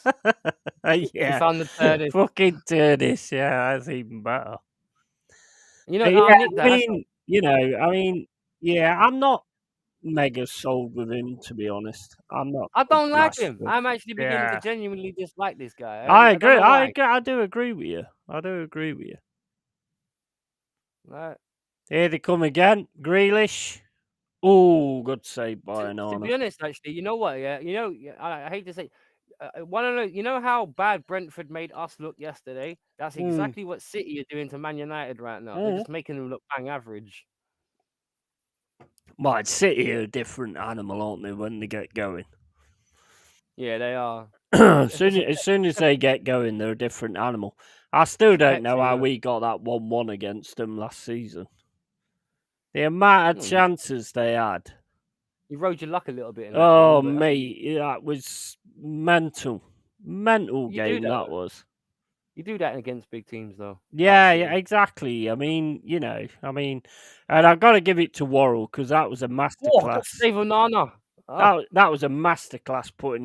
Yeah, you found the TARDIS. Fucking TARDIS. Yeah, that's even better. You know, yeah, I'm not mega sold with him, to be honest. I'm not. I don't like him. I'm actually beginning to genuinely dislike this guy. I agree. I do agree with you. Right. Here they come again. Grealish. Oh, good save by Onana. To be honest, actually, you know what? Yeah, I hate to say, one of those. You know how bad Brentford made us look yesterday? That's exactly what City are doing to Man United right now. They're just making them look bang average. Well, City are a different animal, aren't they, when they get going? Yeah, they are. as soon as they get going, they're a different animal. I still don't know how we got that 1-1 against them last season. The amount of chances they had. You rode your luck a little bit in that game, mate, that was mental. Mental game that was. You do that against big teams, though. Yeah, exactly. I mean, and I've got to give it to Worrell because that was a masterclass. Save Onana. That was a masterclass putting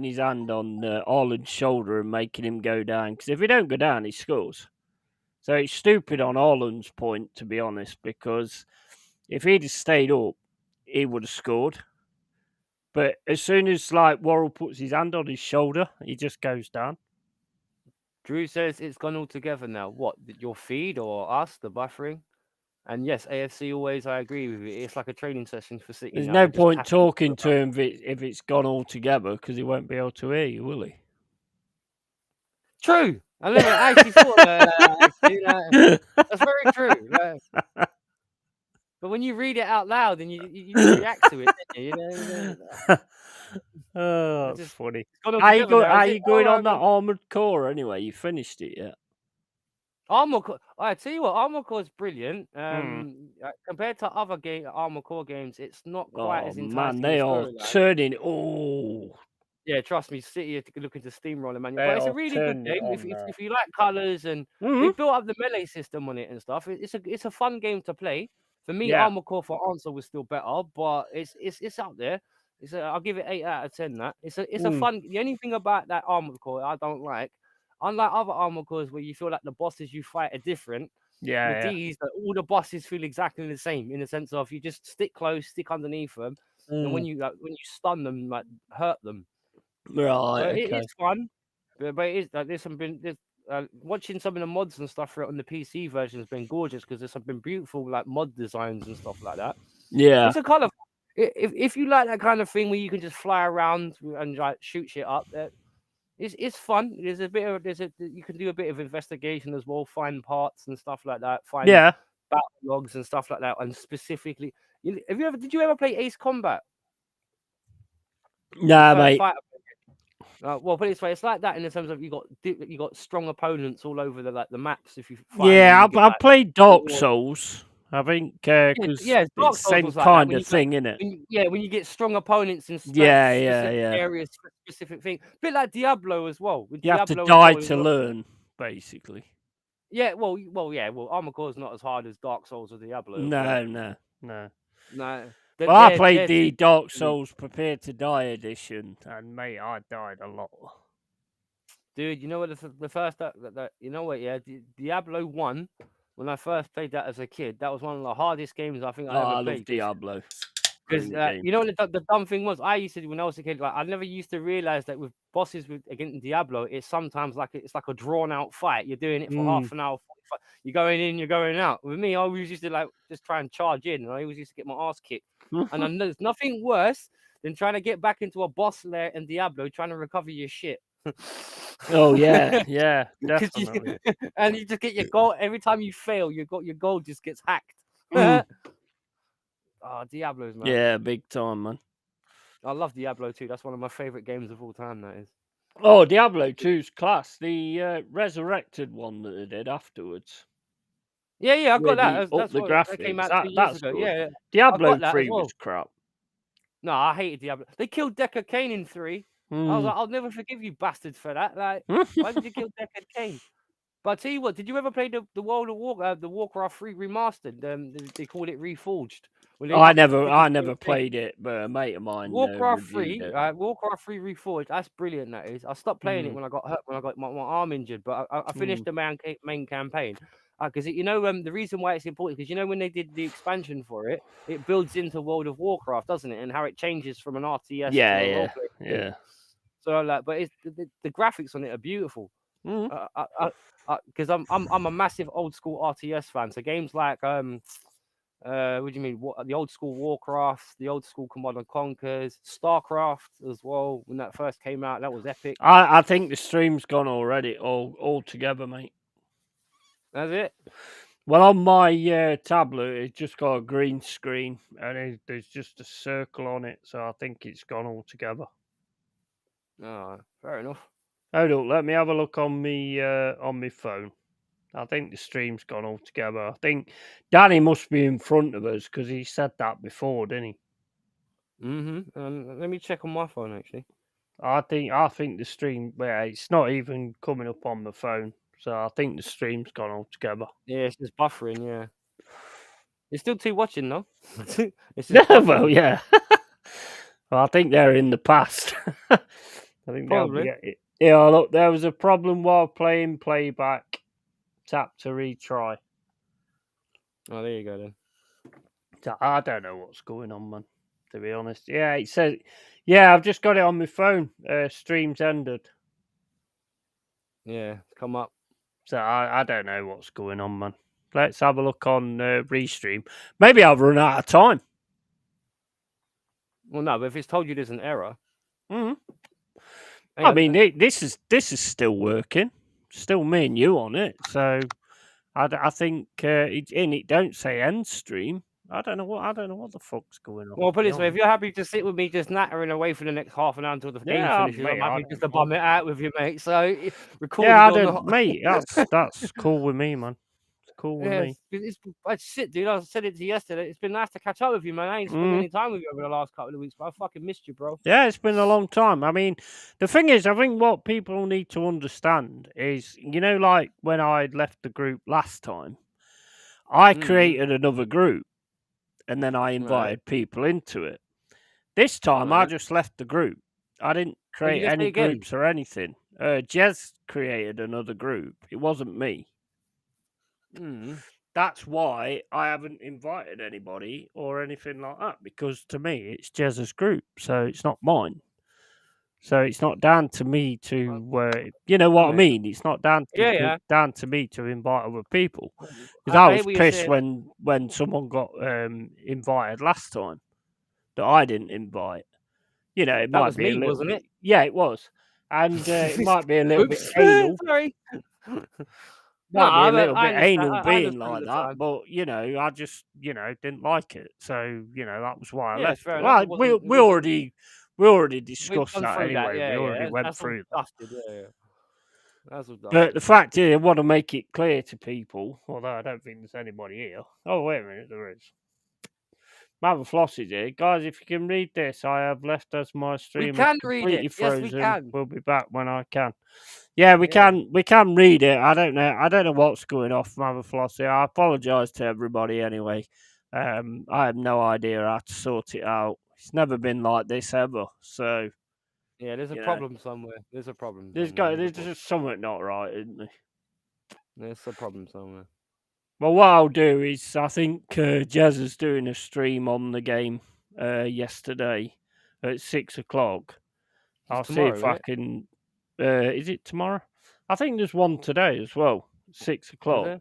his hand on Haaland's shoulder and making him go down. Because if he don't go down, he scores. So it's stupid on Haaland's point, to be honest, because if he'd have stayed up, he would have scored. But as soon as Worrell puts his hand on his shoulder, he just goes down. Drew says it's gone all together now. What, your feed or us, the buffering? And yes, AFC always, I agree with you. It's like a training session for City. There's no point talking to him if it's gone all together because he won't be able to hear you, will he? True. I never actually thought that. That's very true. But when you read it out loud, then you react to it, don't you? Oh, that's funny. Are you going on that armored core anyway? You finished it yet? Armor Core. I tell you what, Armor Core is brilliant. Mm. Compared to other Armor Core games, it's not quite Oh as man, enticing in they are storyline. turning. Oh, Yeah, trust me, City are looking to steamroll the manual, they but it's a are really good turning it game on now. if you like colors and they Mm. built up the melee system on it and stuff. It's a fun game to play. For me, Yeah, Armor Core for Answer was still better, but it's out there. I'll give it 8 out of 10. That it's a mm. fun. The only thing about that Armor Core I don't like, unlike other Armor Cores where you feel like the bosses you fight are different. Yeah, With yeah. these, all the bosses feel exactly the same in the sense of you just stick close, stick underneath them, and when Mm. you stun them, like hurt them. Right. But Okay. it's fun. But it is like watching some of the mods and stuff for it on the PC version has been gorgeous because there's some been beautiful like mod designs and stuff like that. Yeah. It's a kind of if you like that kind of thing where you can just fly around and like shoot shit up, it's fun. There's a bit of you can do a bit of investigation as well, find parts and stuff like that, find Yeah. battle logs and stuff like that, and specifically, did you ever play Ace Combat? Nah, mate. Fighter. Well, put it this way, it's like that in the terms of you got strong opponents all over the maps if you find Yeah, them. I've played Dark Souls. I think because Yeah, Dark it's the Souls same was like that kind of thing, isn't it? when you get strong opponents in Yeah, specific yeah. areas for specific things. Bit like Diablo as well. With You have to Diablo as die well. to learn, basically. Yeah, well, Armor Core is not as hard as Dark Souls or Diablo, but No. no, Well, I played they're the two. Dark Souls Prepare to Die edition, and mate, I died a lot. Dude, you know what the first you know what? Yeah, Diablo 1. When I first played that as a kid, that was one of the hardest games I think I ever I love played. Diablo. Because Brilliant game. you know what the dumb thing was, I used to when I was a kid, like I never used to realize that with bosses against Diablo, it's sometimes it's like a drawn out fight. You're doing it for half an hour, 45. You're going in, you're going out. With me, I always used to just try and charge in, and I always used to get my ass kicked. And I know there's nothing worse than trying to get back into a boss lair in Diablo, trying to recover your shit. Oh yeah, yeah, definitely. And you just get your gold every time you fail. Your gold just gets hacked. Oh, Diablo's man. Yeah, big time, man. I love Diablo 2. That's one of my favorite games of all time. That is. Oh, Diablo 2's class. The resurrected one that they did afterwards. Yeah, I got that. Up That's the what that came graphics. out 2 years ago. Good. Yeah, I Diablo got that 3 as well. was crap. No, I hated Diablo. They killed Deckard Cain in 3. I was like, I'll never forgive you bastards for that. Like, why did you kill Deckard Cain? But I tell you what, did you ever play the World of Warcraft, the Warcraft 3 remastered? They called it Reforged. I never played it, but a mate of mine Warcraft reviewed 3, it. Warcraft 3 Reforged. That's brilliant. That is. I stopped playing it when I got hurt, when I got my arm injured. But I finished the main campaign because the reason why it's important because when they did the expansion for it, it builds into World of Warcraft, doesn't it? And how it changes from an RTS to a role play. Yeah. So but it's the graphics on it are beautiful. Because I'm a massive old school RTS fan. So games like what do you mean? The old school Warcraft, the old school Command and Conquers, StarCraft as well. When that first came out, that was epic. I think the stream's gone already, all together, mate. That's it. Well, on my tablet, it's just got a green screen, and there's just a circle on it, so I think it's gone all together. Oh, fair enough. Hold up, let me have a look on my phone. I think the stream's gone all together. I think Danny must be in front of us because he said that before, didn't he? Let me check on my phone actually. I think the stream. Well, it's not even coming up on the phone, so I think the stream's gone all together. Yeah, it's just buffering. Yeah, there's still 2 watching though. It's just buffering. Well, yeah. Well, I think they're in the past. I think probably. They'll be, yeah, look, there was a problem while playing playback. Tap to retry. Oh, there you go then. So I don't know what's going on, man. To be honest, yeah, it says, yeah, I've just got it on my phone. Stream's ended. Yeah, come up. So I don't know what's going on, man. Let's have a look on Restream. Maybe I've run out of time. Well, no, but if it's told you there's an error. I mean, this is still working. Still me and you on it. So I think it don't say end stream. I don't know what the fuck's going on. Well, put to it be this way: if honest. you're happy to sit with me, just nattering away for the next half an hour until the game Yeah, finishes, mate, I'm I happy just to don't bum mind. it out with you, mate. So, Yeah, recorded I or don't, not. mate. That's cool with me, man. It's cool with Yeah, me. it's shit, dude. I said it to you yesterday. It's been nice to catch up with you, man. I ain't spent any time with you over the last couple of weeks, but I fucking missed you, bro. Yeah, it's been a long time. I mean, the thing is, I think what people need to understand is, like when I left the group last time, I created another group and then I Right, invited people into it. This time, I right. just left the group. I didn't What did create you just say any again? groups or anything. Jez created another group. It wasn't me. Mm. That's why I haven't invited anybody or anything like that, because to me, it's Jez's group, so it's not mine. So it's not down to me to, you know what I Mate. mean? It's not Yeah, yeah. down to me to invite other people. Because I I hear was what you're pissed saying. when someone got invited last time that I didn't invite. It That might was be a me, little wasn't bit. it? Yeah, it was, and it might be a little bit Oops. anal. Sorry. No, Might be a little I bit understand. anal I being understand like at the that, time. but I just didn't like it. So that was why I Yeah, left fair it. enough. Well, It we wasn't. It we wasn't. already We've discussed gone that through that. anyway. Yeah, We yeah. already went That's all through that. dusted. Yeah, yeah. That's all But the dusted. fact is, I want to make it clear to people, although I don't think there's anybody here. Oh, wait a minute, there is. Mother Floss is here. Guys, if you can read this, I have left as my We stream is can read completely it. Yes, we frozen. can. We'll be back when I can. Yeah, we Yeah. can read it. I don't know what's going off, Mother Flossie. I apologise to everybody anyway. I have no idea how to sort it out. It's never been like this ever. So, Yeah, there's a you know, problem somewhere. There's a problem somewhere. there's just something not right, isn't there? There's a problem somewhere. Well, what I'll do is I think Jez is doing a stream on the game yesterday at 6 o'clock. I'll see Tomorrow, if isn't I it? can. Is it tomorrow? I think there's one today as well, 6 o'clock. There?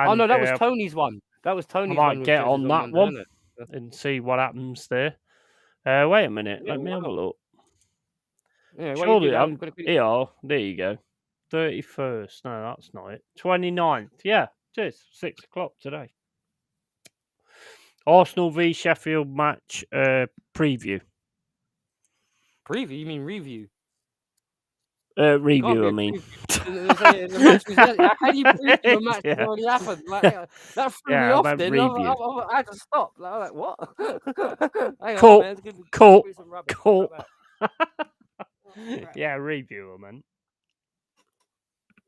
Oh And no, that was Tony's one. That was I Tony's one might with get Jez's on on that Monday, one isn't it? and see what happens there. Wait a minute, Yeah, let me why have a not? look. Yeah, while you do Surely that, I'm I'm gonna quickly. here. There you go. 31st. No, that's not it. 29th. Yeah, it is 6 o'clock today. Arsenal v Sheffield match preview. Preview? You mean review? Can't Review, be I a mean. preview. The match was yesterday. How do you preview a match that's Yeah, already happened? Like that threw me yeah, I off. meant Then review. I had to stop. Like, I was like, what? Hang on, Cool, man. It's gonna cool, be some rubbish. cool. Right back. Oh, Yeah, review, I meant.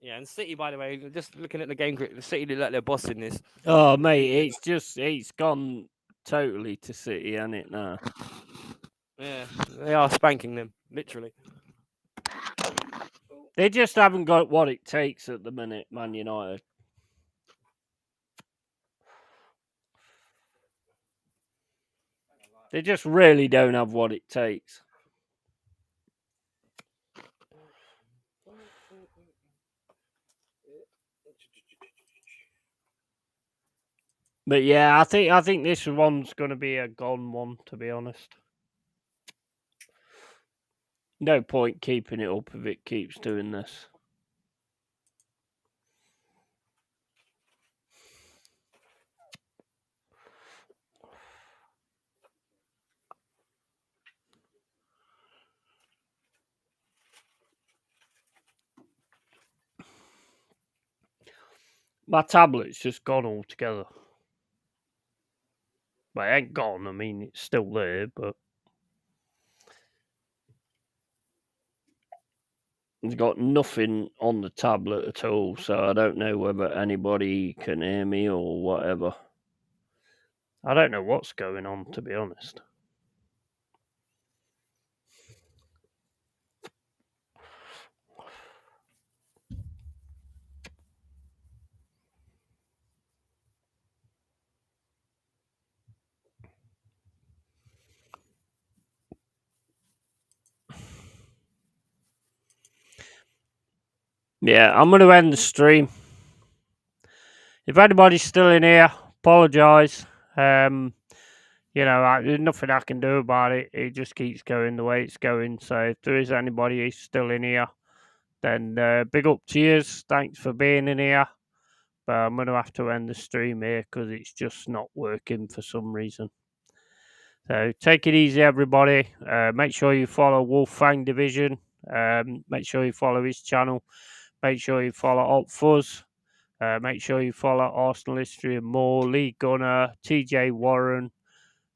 yeah, and City, by the way, just looking at the game, City look like they're bossing this. Oh, mate, it's gone totally to City, hasn't it, now? Yeah, they are spanking them, literally. They just haven't got what it takes at the minute, Man United. They just really don't have what it takes. But yeah, I think this one's going to be a gone one, to be honest. No point keeping it up if it keeps doing this. My tablet's just gone altogether. Well, it ain't gone. I mean, it's still there, but it's got nothing on the tablet at all. So I don't know whether anybody can hear me or whatever. I don't know what's going on, to be honest. Yeah, I'm going to end the stream. If anybody's still in here, apologise. There's nothing I can do about it. It just keeps going the way it's going. So if there is anybody who's still in here, then big up to you. Thanks for being in here. but I'm going to have to end the stream here because it's just not working for some reason. So take it easy, everybody. Make sure you follow Wolfang Division. Make sure you follow his channel. Make sure you follow Alt Fuzz. Make sure you follow Arsenal History and More, Lee Gunner, TJ Warren,